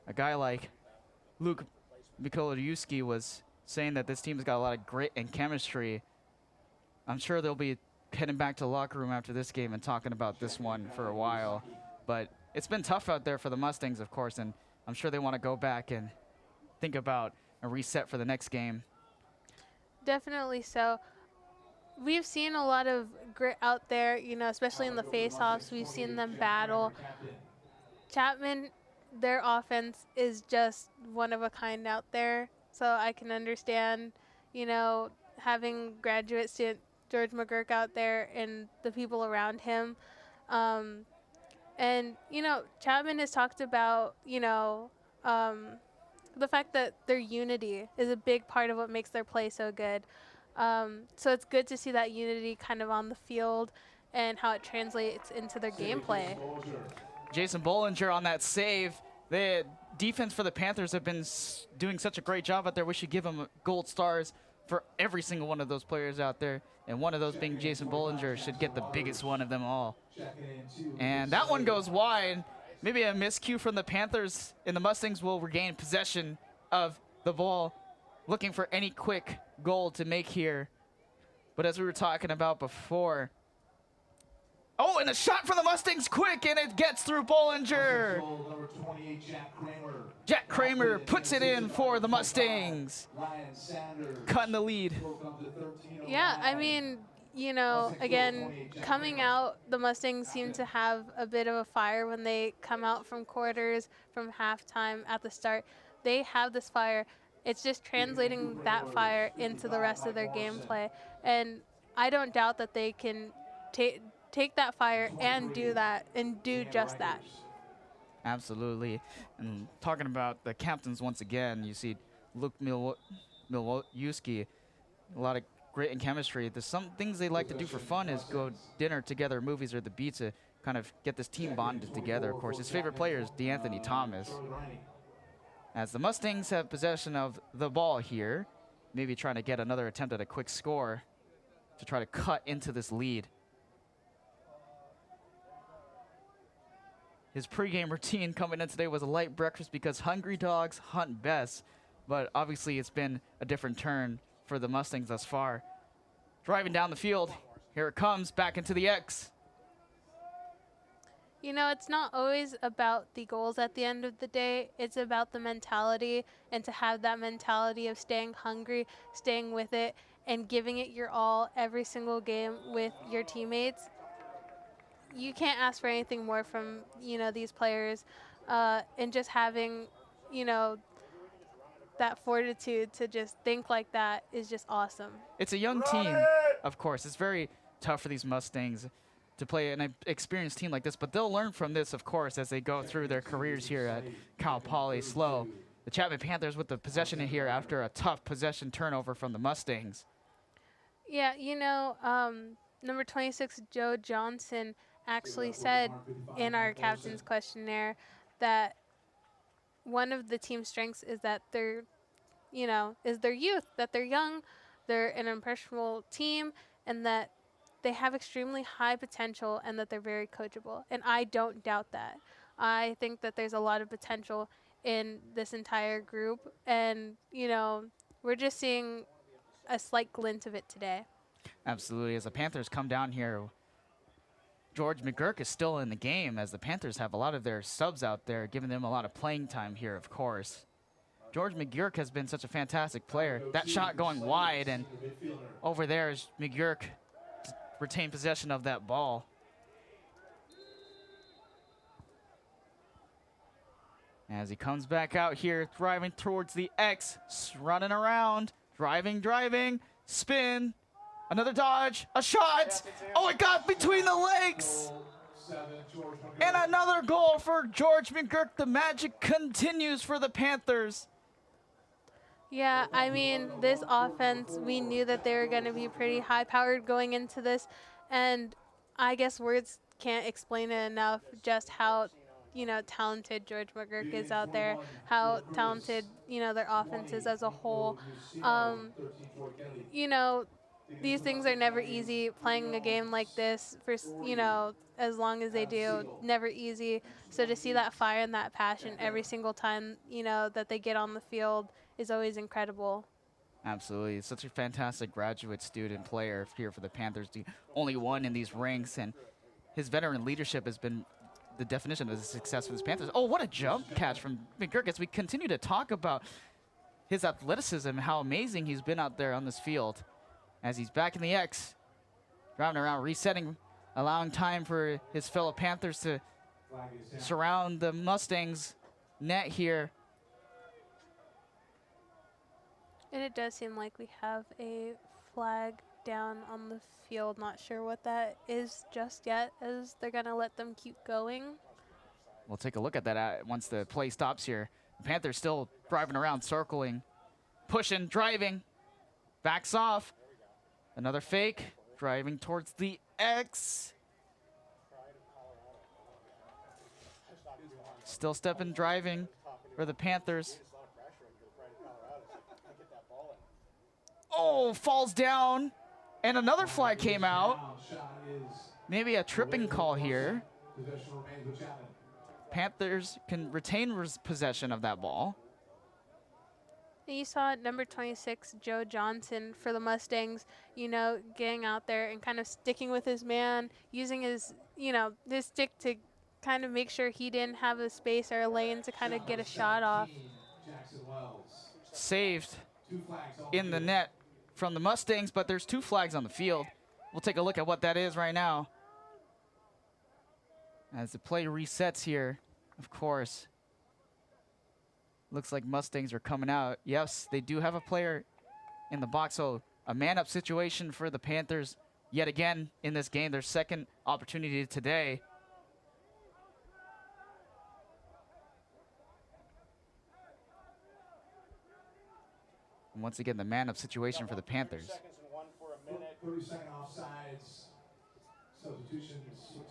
a guy like Luke Mikolajewski was saying that this team's got a lot of grit and chemistry. I'm sure they'll be heading back to the locker room after this game and talking about this one for a while. But it's been tough out there for the Mustangs, of course, and I'm sure they want to go back and think about a reset for the next game. Definitely so. We've seen a lot of grit out there, you know, especially in the face-offs. We've seen them battle. Chapman, their offense is just one of a kind out there. So I can understand, you know, having graduate student George McGurk out there and the people around him. And, you know, Chapman has talked about, you know, the fact that their unity is a big part of what makes their play so good. So it's good to see that unity kind of on the field and how it translates into their gameplay. Jason Bollinger on that save. The defense for the Panthers have been doing such a great job out there. We should give them gold stars for every single one of those players out there. And one of those being Jason Bollinger should get the biggest one of them all. And that one goes wide. Maybe a miscue from the Panthers, and the Mustangs will regain possession of the ball, looking for any quick goal to make here. But as we were talking about before, oh, and a shot from the Mustangs quick, and it gets through Bollinger. Jack Kramer puts it in for the Mustangs, cutting the lead. Yeah, I mean, you know, again, coming out, the Mustangs seem to have a bit of a fire when they come out from quarters, from halftime at the start. They have this fire. It's just translating that fire into the rest of their gameplay. And I don't doubt that they can take that fire and do that and do just that. Absolutely. And talking about the captains once again, you see Luke Milwauski, a lot of grit and chemistry. There's some things they like to do for fun is go dinner together, movies, or the beach to kind of get this team bonded together. Of course, his favorite player is DeAnthony Thomas. As the Mustangs have possession of the ball here, maybe trying to get another attempt at a quick score to try to cut into this lead. His pregame routine coming in today was a light breakfast because hungry dogs hunt best, but obviously it's been a different turn for the Mustangs thus far. Driving down the field, here it comes, back into the X. You know, it's not always about the goals at the end of the day. It's about the mentality, and to have that mentality of staying hungry, staying with it, and giving it your all every single game with your teammates. You can't ask for anything more from, you know, these players, and just having, you know, that fortitude to just think like that is just awesome. It's a young team, of course. It's very tough for these Mustangs to play an experienced team like this, but they'll learn from this, of course, as they go through their careers here at Cal Poly SLO. The Chapman Panthers with the possession in here after a tough possession turnover from the Mustangs. Yeah, you know, number 26, Joe Johnson, actually said in our captain's questionnaire that one of the team's strengths is that they're, you know, is their youth, that they're young, they're an impressionable team, and that they have extremely high potential and that they're very coachable. And I don't doubt that. I think that there's a lot of potential in this entire group, and, you know, we're just seeing a slight glint of it today. Absolutely. As the Panthers come down here, George McGurk is still in the game, as the Panthers have a lot of their subs out there, giving them a lot of playing time here, of course. George McGurk has been such a fantastic player. That shot going wide, and over there is McGurk retain possession of that ball. As he comes back out here, driving towards the X, running around, driving, spin. Another dodge, a shot. Oh, it got between the legs. And another goal for George McGurk. The magic continues for the Panthers. Yeah, I mean, this offense, we knew that they were going to be pretty high-powered going into this. And I guess words can't explain it enough just how, you know, talented George McGurk is out there, how talented, you know, their offense is as a whole. You know, these things are never easy. Playing a game like this for, you know, as long as they do, never easy. So to see that fire and that passion every single time, you know, that they get on the field is always incredible. Absolutely. It's such a fantastic graduate student player here for the Panthers. The only one in these ranks, and his veteran leadership has been the definition of the success for the Panthers. Oh, what a jump catch from McGurk as we continue to talk about his athleticism, how amazing he's been out there on this field. As he's back in the X, driving around, resetting, allowing time for his fellow Panthers to surround the Mustangs net here. And it does seem like we have a flag down on the field. Not sure what that is just yet, as they're going to let them keep going. We'll take a look at that once the play stops here. The Panthers still driving around, circling, pushing, driving, backs off. Another fake, driving towards the X. Still stepping, driving for the Panthers. Oh, falls down. And another flag came out. Maybe a tripping call here. Panthers can retain possession of that ball. And you saw number 26, Joe Johnson, for the Mustangs, you know, getting out there and kind of sticking with his man, using his, you know, his stick to kind of make sure he didn't have a space or a lane to kind of get a shot off. Saved in the net from the Mustangs, but there's 2 flags on the field. We'll take a look at what that is right now. As the play resets here, of course. Looks like Mustangs are coming out. Yes, they do have a player in the box, so a man-up situation for the Panthers yet again in this game. Their second opportunity today. And once again, the man-up situation for the Panthers. 30-second offsides. Substitutions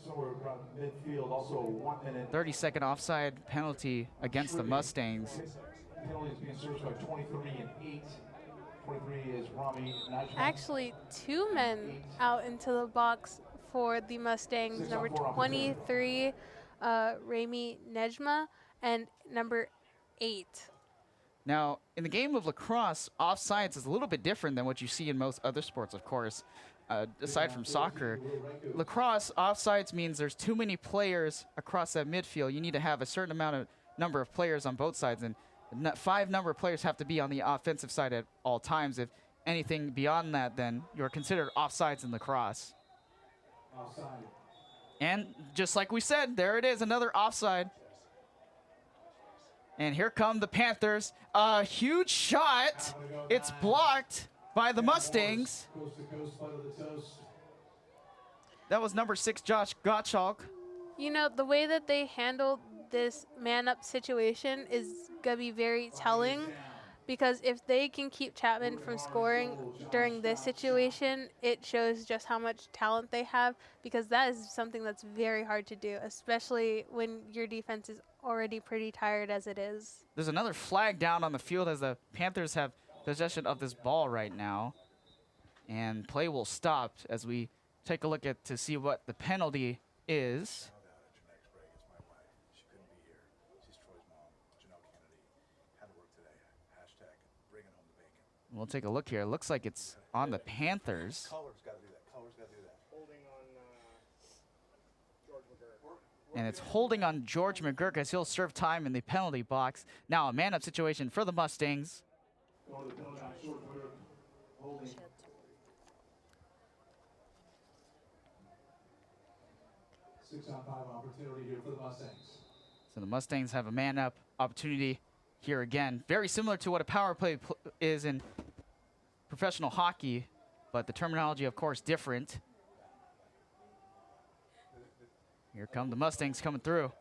somewhere around midfield. Also 1 minute. 30-second offside penalty against the Mustangs. Penalty is being served by 23 and 8. 23 is Rami. Actually, 2 men out into the box for the Mustangs. Number 23, Rami Nejma, and number 8. Now, in the game of lacrosse, offsides is a little bit different than what you see in most other sports, of course. Aside from soccer, lacrosse, offsides means there's too many players across that midfield. You need to have a certain number of players on both sides, and 5 number of players have to be on the offensive side at all times. If anything beyond that, then you're considered offsides in lacrosse. Offside. And just like we said, there it is, another offside. And here come the Panthers. A huge shot. It's blocked by the Mustangs. That was number 6, Josh Gottschalk. You know, the way that they handled this man-up situation is going to be very telling, because if they can keep Chapman from scoring during this situation, it shows just how much talent they have, because that is something that's very hard to do, especially when your defense is already pretty tired as it is. There's another flag down on the field as the Panthers have possession of this ball right now. And play will stop as we take a look at to see what the penalty is. We'll take a look here. It looks like it's on the Panthers. And it's holding on George McGurk as he'll serve time in the penalty box. Now a man-up situation for the Mustangs. Six-on-five opportunity here for the Mustangs. So the Mustangs have a man-up opportunity here again. Very similar to what a power play is in professional hockey, but the terminology, of course, different. Here come the Mustangs coming through.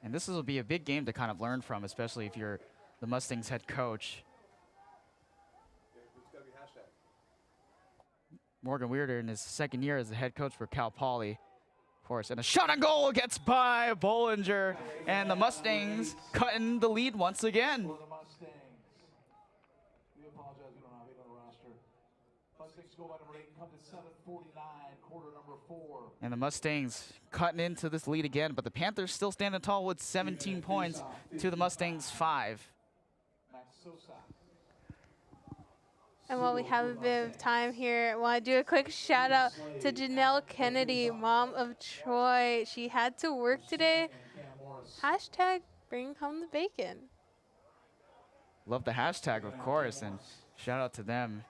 And this will be a big game to kind of learn from, especially if you're the Mustangs head coach. Morgan Weirder in his second year as the head coach for Cal Poly, of course. And a shot on goal gets by Bollinger. And the Mustangs cutting the lead once again. For the Mustangs. We apologize, we don't have it on the roster. Mustangs go by number 8, come to 7:49, quarter number 4. And the Mustangs cutting into this lead again, but the Panthers still standing tall with 17 points to the Mustangs 5. Max Sosa. And while we have a bit of time here, I want to do a quick shout out to Janelle Kennedy, mom of Troy. She had to work today. Hashtag bring home the bacon. Love the hashtag, of course, and shout out to them.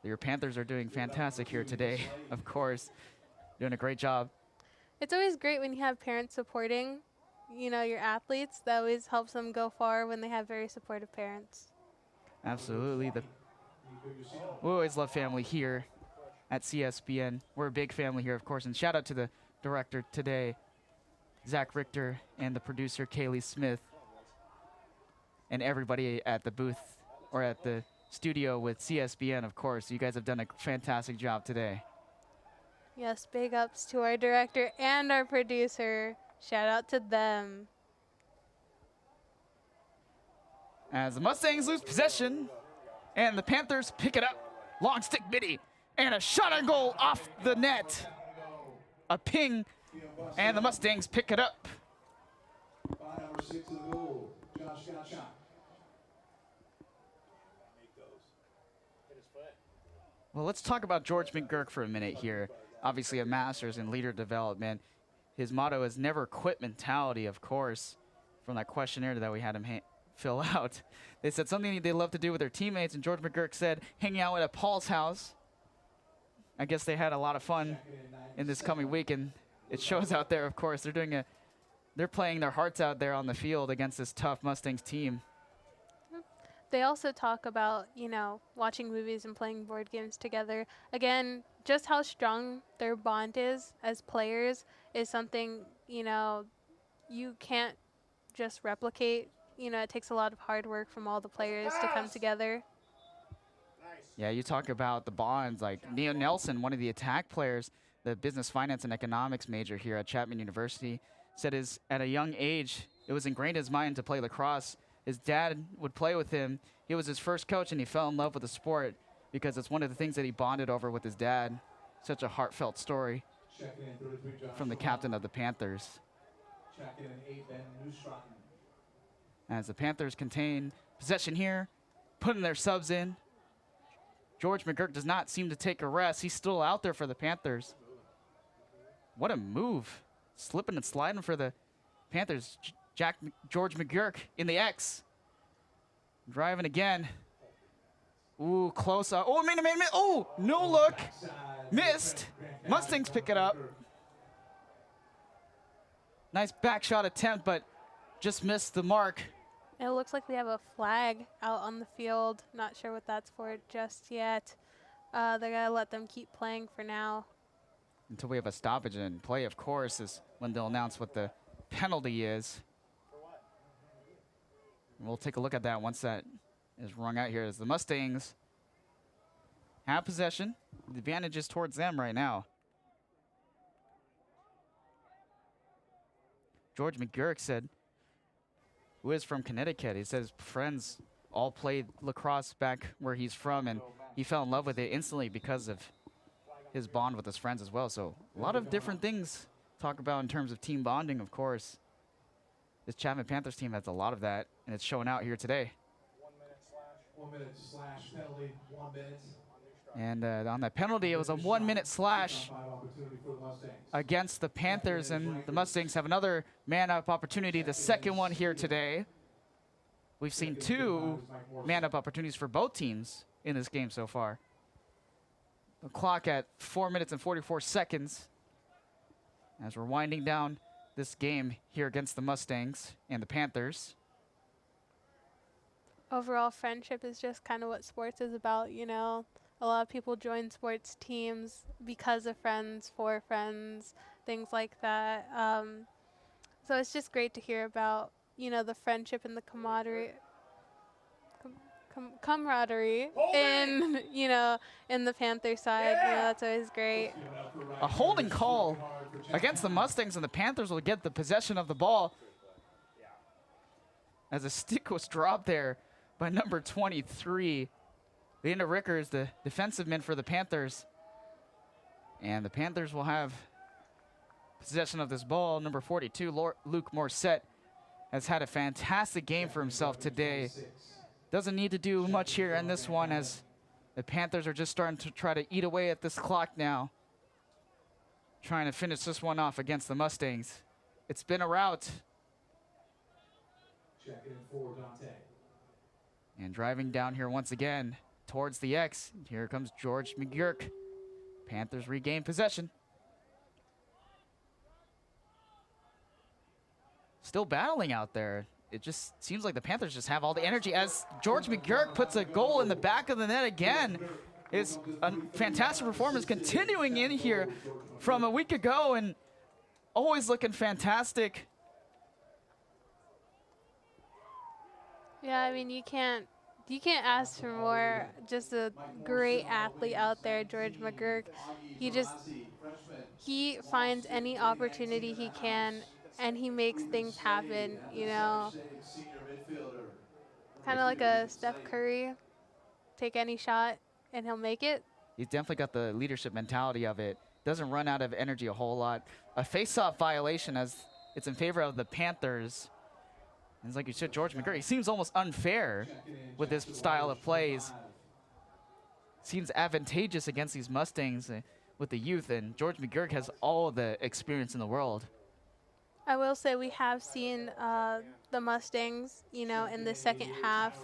Your Panthers are doing fantastic here today, of course. Doing a great job. It's always great when you have parents supporting, you know, your athletes. That always helps them go far when they have very supportive parents. Absolutely. We always love family here at CSBN. We're a big family here, of course. And shout out to the director today, Zach Richter, and the producer, Kaylee Smith, and everybody at the booth or at the studio with CSBN, of course. You guys have done a fantastic job today. Yes, big ups to our director and our producer. Shout out to them. As the Mustangs lose possession, and the Panthers pick it up. Long stick biddy, and a shot on goal off the net. A ping, and the Mustangs pick it up. 6 to the goal. Josh Gotcha. Well, let's talk about George McGurk for a minute here. Obviously a master's in leader development. His motto is never quit mentality, of course, from that questionnaire that we had him fill out. They said something they love to do with their teammates, and George McGurk said hanging out at Paul's house. I guess they had a lot of fun in this coming week, and it shows out there, of course. They're playing their hearts out there on the field against this tough Mustangs team. They also talk about, watching movies and playing board games together. Again, just how strong their bond is as players is something, you can't just replicate. It takes a lot of hard work from all the players to come together. Yeah, you talk about the bonds, like Neo Nelson, one of the attack players, the business, finance, and economics major here at Chapman University, said at a young age, it was ingrained in his mind to play lacrosse. His dad would play with him. He was his first coach, and he fell in love with the sport because it's one of the things that he bonded over with his dad. Such a heartfelt story from the captain of the Panthers. As the Panthers contain possession here, putting their subs in. George McGurk does not seem to take a rest. He's still out there for the Panthers. What a move. Slipping and sliding for the Panthers. George McGurk in the X. Driving again. Ooh, close up. Oh, oh, no look. Missed. Mustangs pick it up. Nice back shot attempt, but just missed the mark. It looks like we have a flag out on the field. Not sure what that's for just yet. They're going to let them keep playing for now. Until we have a stoppage in play, of course, is when they'll announce what the penalty is. We'll take a look at that once that is rung out here as the Mustangs have possession. The advantage is towards them right now. George McGurk said, who is from Connecticut, he says friends all played lacrosse back where he's from, and he fell in love with it instantly because of his bond with his friends as well. So a lot of different things to talk about in terms of team bonding, of course. This Chapman Panthers team has a lot of that, and it's showing out here today. 1 minute slash penalty, 1 minute. And on that penalty, it was a 1 minute slash against the Panthers, and the Mustangs have another man-up opportunity, the second one here today. We've seen 2 man-up opportunities for both teams in this game so far. The clock at 4 minutes and 44 seconds as we're winding down this game here against the Mustangs and the Panthers. Overall, friendship is just kind of what sports is about, A lot of people join sports teams because of friends, for friends, things like that. So it's just great to hear about, the friendship and the camaraderie in, in the Panther side. That's always great. A holding call against the Mustangs, and the Panthers will get the possession of the ball as a stick was dropped there by number 23. Leander Rickers, the defensive man for the Panthers. And the Panthers will have possession of this ball. Number 42, Luke Morissette, has had a fantastic game for himself today. Doesn't need to do much here in this one, as the Panthers are just starting to try to eat away at this clock now, trying to finish this one off against the Mustangs. It's been a rout. Check in for Dante. And driving down here once again towards the X. Here comes George McGurk. Panthers regain possession. Still battling out there. It just seems like the Panthers just have all the energy as George McGurk puts a goal in the back of the net again. It's a fantastic performance continuing in here from a week ago and always looking fantastic. Yeah, I mean, you can't ask for more. Just a great athlete out there, George McGurk. He finds any opportunity he can, and he makes things happen, Kind of like a Steph Curry. Take any shot, and he'll make it. He's definitely got the leadership mentality of it. Doesn't run out of energy a whole lot. A face-off violation as it's in favor of the Panthers. And it's like you said, George McGurk, he seems almost unfair with this style of plays. Seems advantageous against these Mustangs with the youth, and George McGurk has all the experience in the world. I will say we have seen the Mustangs, you know, in the second half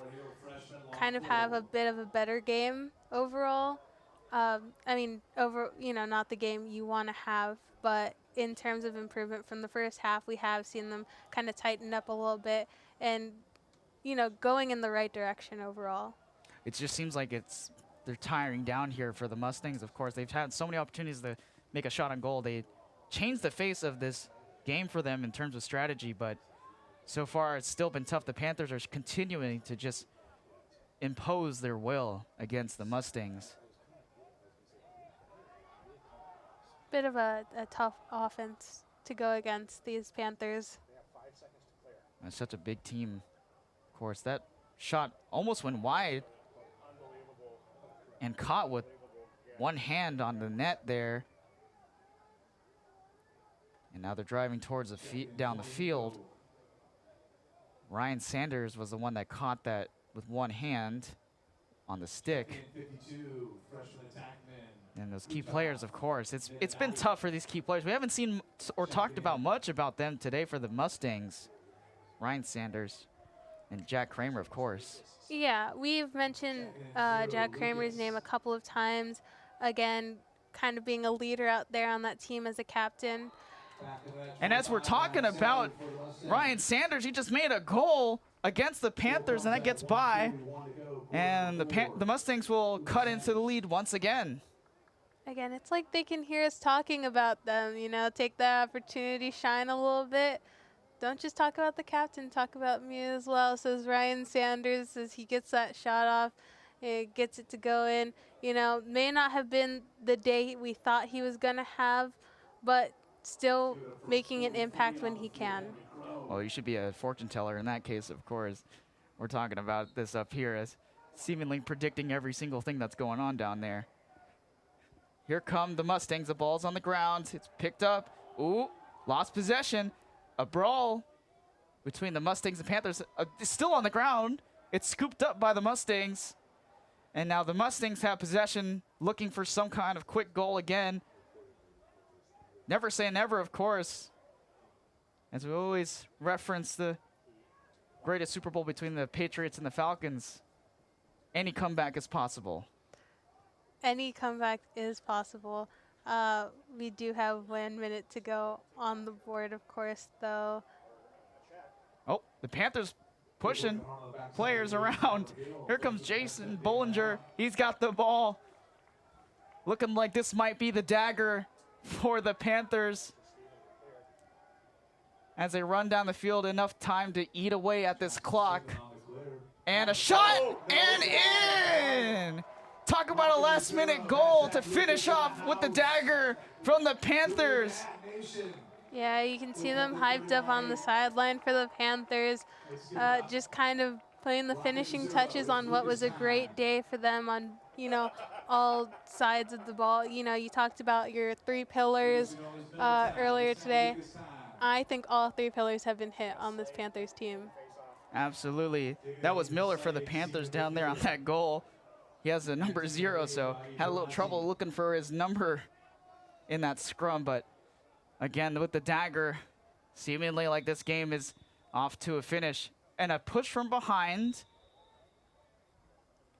kind of have a bit of a better game overall. I mean, not the game you want to have, but in terms of improvement from the first half, we have seen them kind of tighten up a little bit and, you know, going in the right direction overall. It just seems like they're tiring down here for the Mustangs. Of course, they've had so many opportunities to make a shot on goal. They changed the face of this game for them in terms of strategy, but so far it's still been tough. The Panthers are continuing to just impose their will against the Mustangs. Bit of a tough offense to go against these Panthers. That's such a big team. Of course, that shot almost went wide and caught with one hand on the net there. And now they're driving towards down the field. Ryan Sanders was the one that caught that with one hand on the stick. And those key players, of course, it's been tough for these key players. We haven't seen or talked about much about them today for the Mustangs. Ryan Sanders and Jack Kramer, of course. Yeah, we've mentioned Jack Kramer's name a couple of times. Again, kind of being a leader out there on that team as a captain. And as we're talking about Ryan Sanders, he just made a goal against the Panthers, and that gets by. And the Mustangs will cut into the lead once again. Again, it's like they can hear us talking about them, you know, take the opportunity, shine a little bit. Don't just talk about the captain, talk about me as well, says Ryan Sanders as he gets that shot off, gets it to go in. You know, may not have been the day we thought he was going to have, but still making an impact when he can. Well, you should be a fortune teller in that case, of course. We're talking about this up here as seemingly predicting every single thing that's going on down there. Here come the Mustangs. The ball's on the ground. It's picked up. Ooh, lost possession. A brawl between the Mustangs and Panthers. It's still on the ground. It's scooped up by the Mustangs. And now the Mustangs have possession, looking for some kind of quick goal again. Never say never, of course. As we always reference the greatest Super Bowl between the Patriots and the Falcons. Any comeback is possible. Any comeback is possible. We do have 1 minute to go on the board, of course, though. Oh, the Panthers pushing players around. Here comes Jason Bollinger. He's got the ball. Looking like this might be the dagger for the Panthers. As they run down the field, enough time to eat away at this clock. And a shot and in! Talk about a last-minute goal to finish off with the dagger from the Panthers. Yeah, you can see them hyped up on the sideline for the Panthers, just kind of putting the finishing touches on what was a great day for them on, you know, all sides of the ball. You know, you talked about your three pillars earlier today. I think all three pillars have been hit on this Panthers team. Absolutely. That was Miller for the Panthers down there on that goal. He has the number 0, so had a little trouble looking for his number in that scrum. But again, with the dagger, seemingly like this game is off to a finish. And a push from behind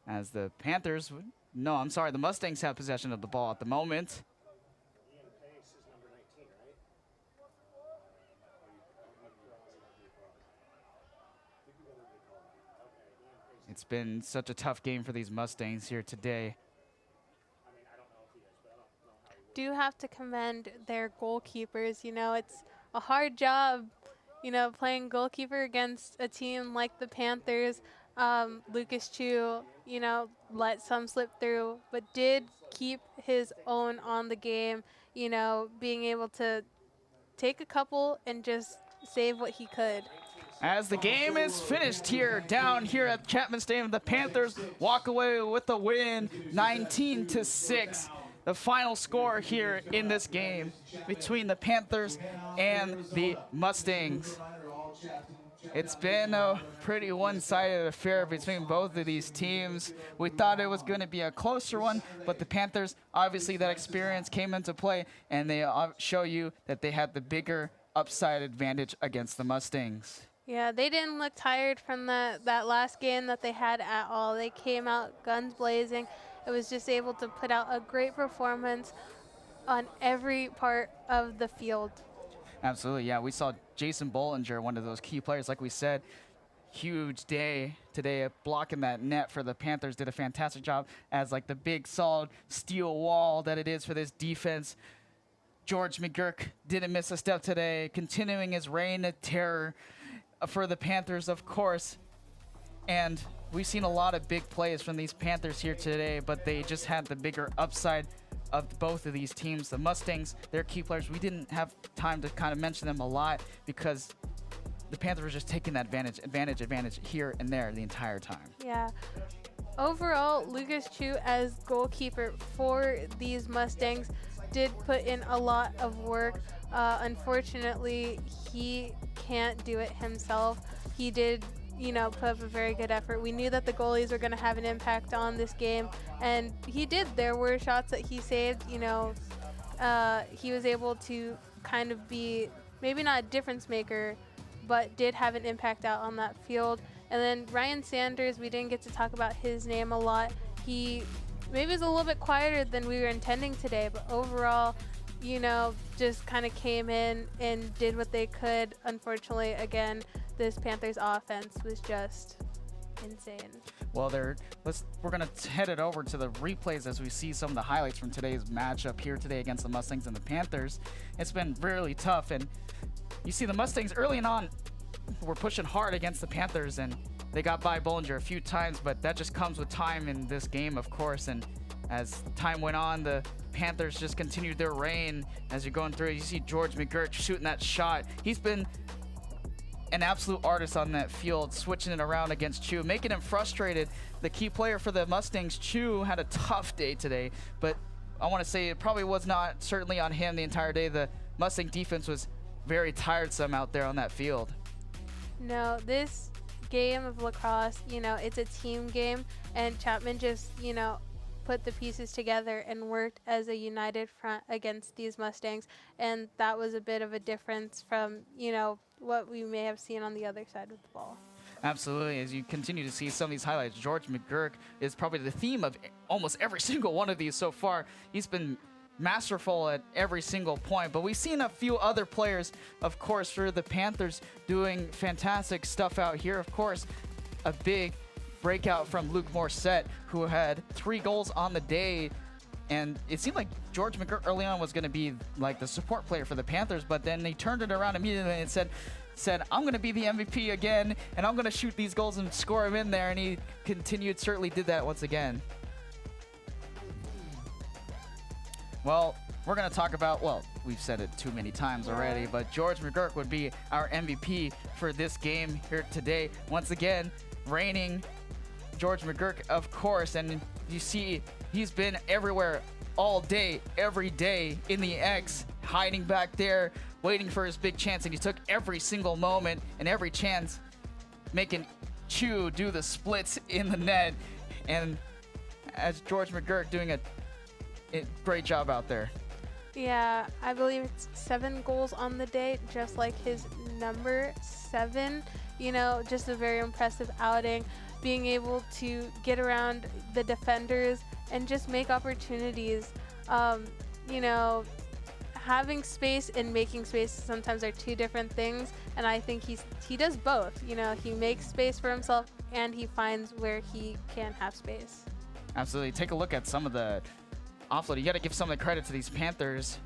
as the Panthers, no, I'm sorry, the Mustangs have possession of the ball at the moment. It's been such a tough game for these Mustangs here today. Do have to commend their goalkeepers. You know, it's a hard job, you know, playing goalkeeper against a team like the Panthers. Lucas Chu, you know, let some slip through, but did keep his own on the game, you know, being able to take a couple and just save what he could. As the game is finished here, down here at Chapman Stadium, the Panthers walk away with the win, 19-6. The final score here in this game between the Panthers and the Mustangs. It's been a pretty one-sided affair between both of these teams. We thought it was going to be a closer one, but the Panthers, obviously that experience came into play, and they show you that they had the bigger upside advantage against the Mustangs. Yeah, they didn't look tired from that last game that they had at all. They came out guns blazing. It was just able to put out a great performance on every part of the field. Absolutely, yeah. We saw Jason Bollinger, one of those key players, like we said. Huge day today blocking that net for the Panthers. Did a fantastic job as like the big solid steel wall that it is for this defense. George McGurk didn't miss a step today, continuing his reign of terror for the Panthers, of course. And we've seen a lot of big plays from these Panthers here today, but they just had the bigger upside of both of these teams. The Mustangs, their key players, we didn't have time to kind of mention them a lot because the Panthers were just taking that advantage here and there the entire time. Yeah. Overall, Lucas Chu as goalkeeper for these Mustangs did put in a lot of work. Unfortunately, he can't do it himself. He did, put up a very good effort. We knew that the goalies were going to have an impact on this game, and he did. There were shots that he saved. He was able to kind of be maybe not a difference maker, but did have an impact out on that field. And then Ryan Sanders, we didn't get to talk about his name a lot. He maybe was a little bit quieter than we were intending today, but overall, just kind of came in and did what they could. Unfortunately, again, this Panthers offense was just insane. Well, we're going to head it over to the replays as we see some of the highlights from today's matchup here today against the Mustangs and the Panthers. It's been really tough, and you see the Mustangs early on were pushing hard against the Panthers, and they got by Bollinger a few times, but that just comes with time in this game, of course. And as time went on, the Panthers just continued their reign. As you're going through, you see George McGurk shooting that shot. He's been an absolute artist on that field, switching it around against Chu, making him frustrated. The key player for the Mustangs, Chu, had a tough day today, but I want to say it probably was not certainly on him the entire day. The Mustang defense was very tiresome out there on that field. No, this game of lacrosse, it's a team game, and Chapman just, put the pieces together and worked as a united front against these Mustangs, and that was a bit of a difference from, what we may have seen on the other side of the ball. Absolutely. As you continue to see some of these highlights, George McGurk is probably the theme of almost every single one of these so far. He's been masterful at every single point, but we've seen a few other players, of course, for the Panthers doing fantastic stuff out here. Of course, a big breakout from Luke Morissette, who had 3 goals on the day, and it seemed like George McGurk early on was going to be like the support player for the Panthers, but then he turned it around immediately and said, I'm going to be the MVP again, and I'm going to shoot these goals and score them in there, and he certainly did that once again. Well, we're going to talk about, we've said it too many times already, but George McGurk would be our MVP for this game here today. Once again, reigning George McGurk, of course, and you see he's been everywhere all day, every day in the X, hiding back there, waiting for his big chance, and he took every single moment and every chance, making Chu do the splits in the net, and as George McGurk doing a great job out there. Yeah, I believe it's 7 goals on the day, just like his number 7. Just a very impressive outing, being able to get around the defenders and just make opportunities. Having space and making space sometimes are 2 different things, and I think he does both. He makes space for himself and he finds where he can have space. Absolutely. Take a look at some of the offload. You got to give some of the credit to these Panthers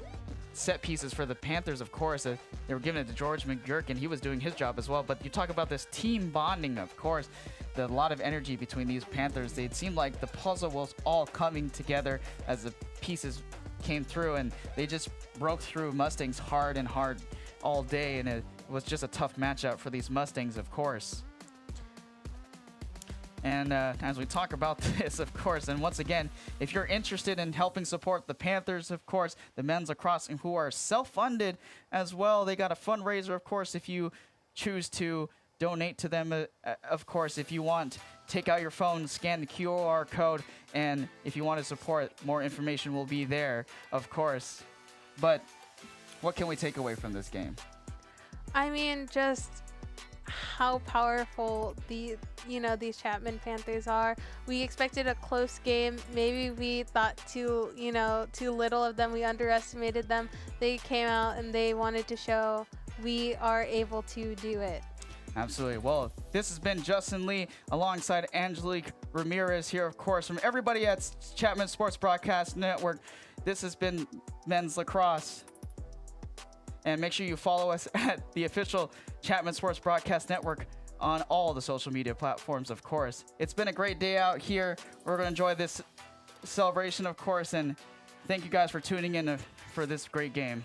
set pieces for the Panthers, of course. They were giving it to George McGurk, and he was doing his job as well. But you talk about this team bonding, of course, a lot of energy between these Panthers. It seemed like the puzzle was all coming together as the pieces came through, and they just broke through Mustangs hard and hard all day, and it was just a tough matchup for these Mustangs, of course. And as we talk about this, of course, and once again, if you're interested in helping support the Panthers, of course, the men's lacrosse, who are self-funded as well, they got a fundraiser, of course, if you choose to donate to them, of course, if you want. Take out your phone, scan the QR code, and if you want to support, more information will be there, of course. But what can we take away from this game? I mean, just how powerful these Chapman Panthers are. We expected a close game. Maybe we thought too little of them. We underestimated them. They came out and they wanted to show we are able to do it. Absolutely. Well, this has been Justin Lee alongside Angelique Ramirez here, of course, from everybody at Chapman Sports Broadcast Network. This has been Men's Lacrosse. And make sure you follow us at the official Chapman Sports Broadcast Network on all the social media platforms, of course. It's been a great day out here. We're going to enjoy this celebration, of course, and thank you guys for tuning in for this great game.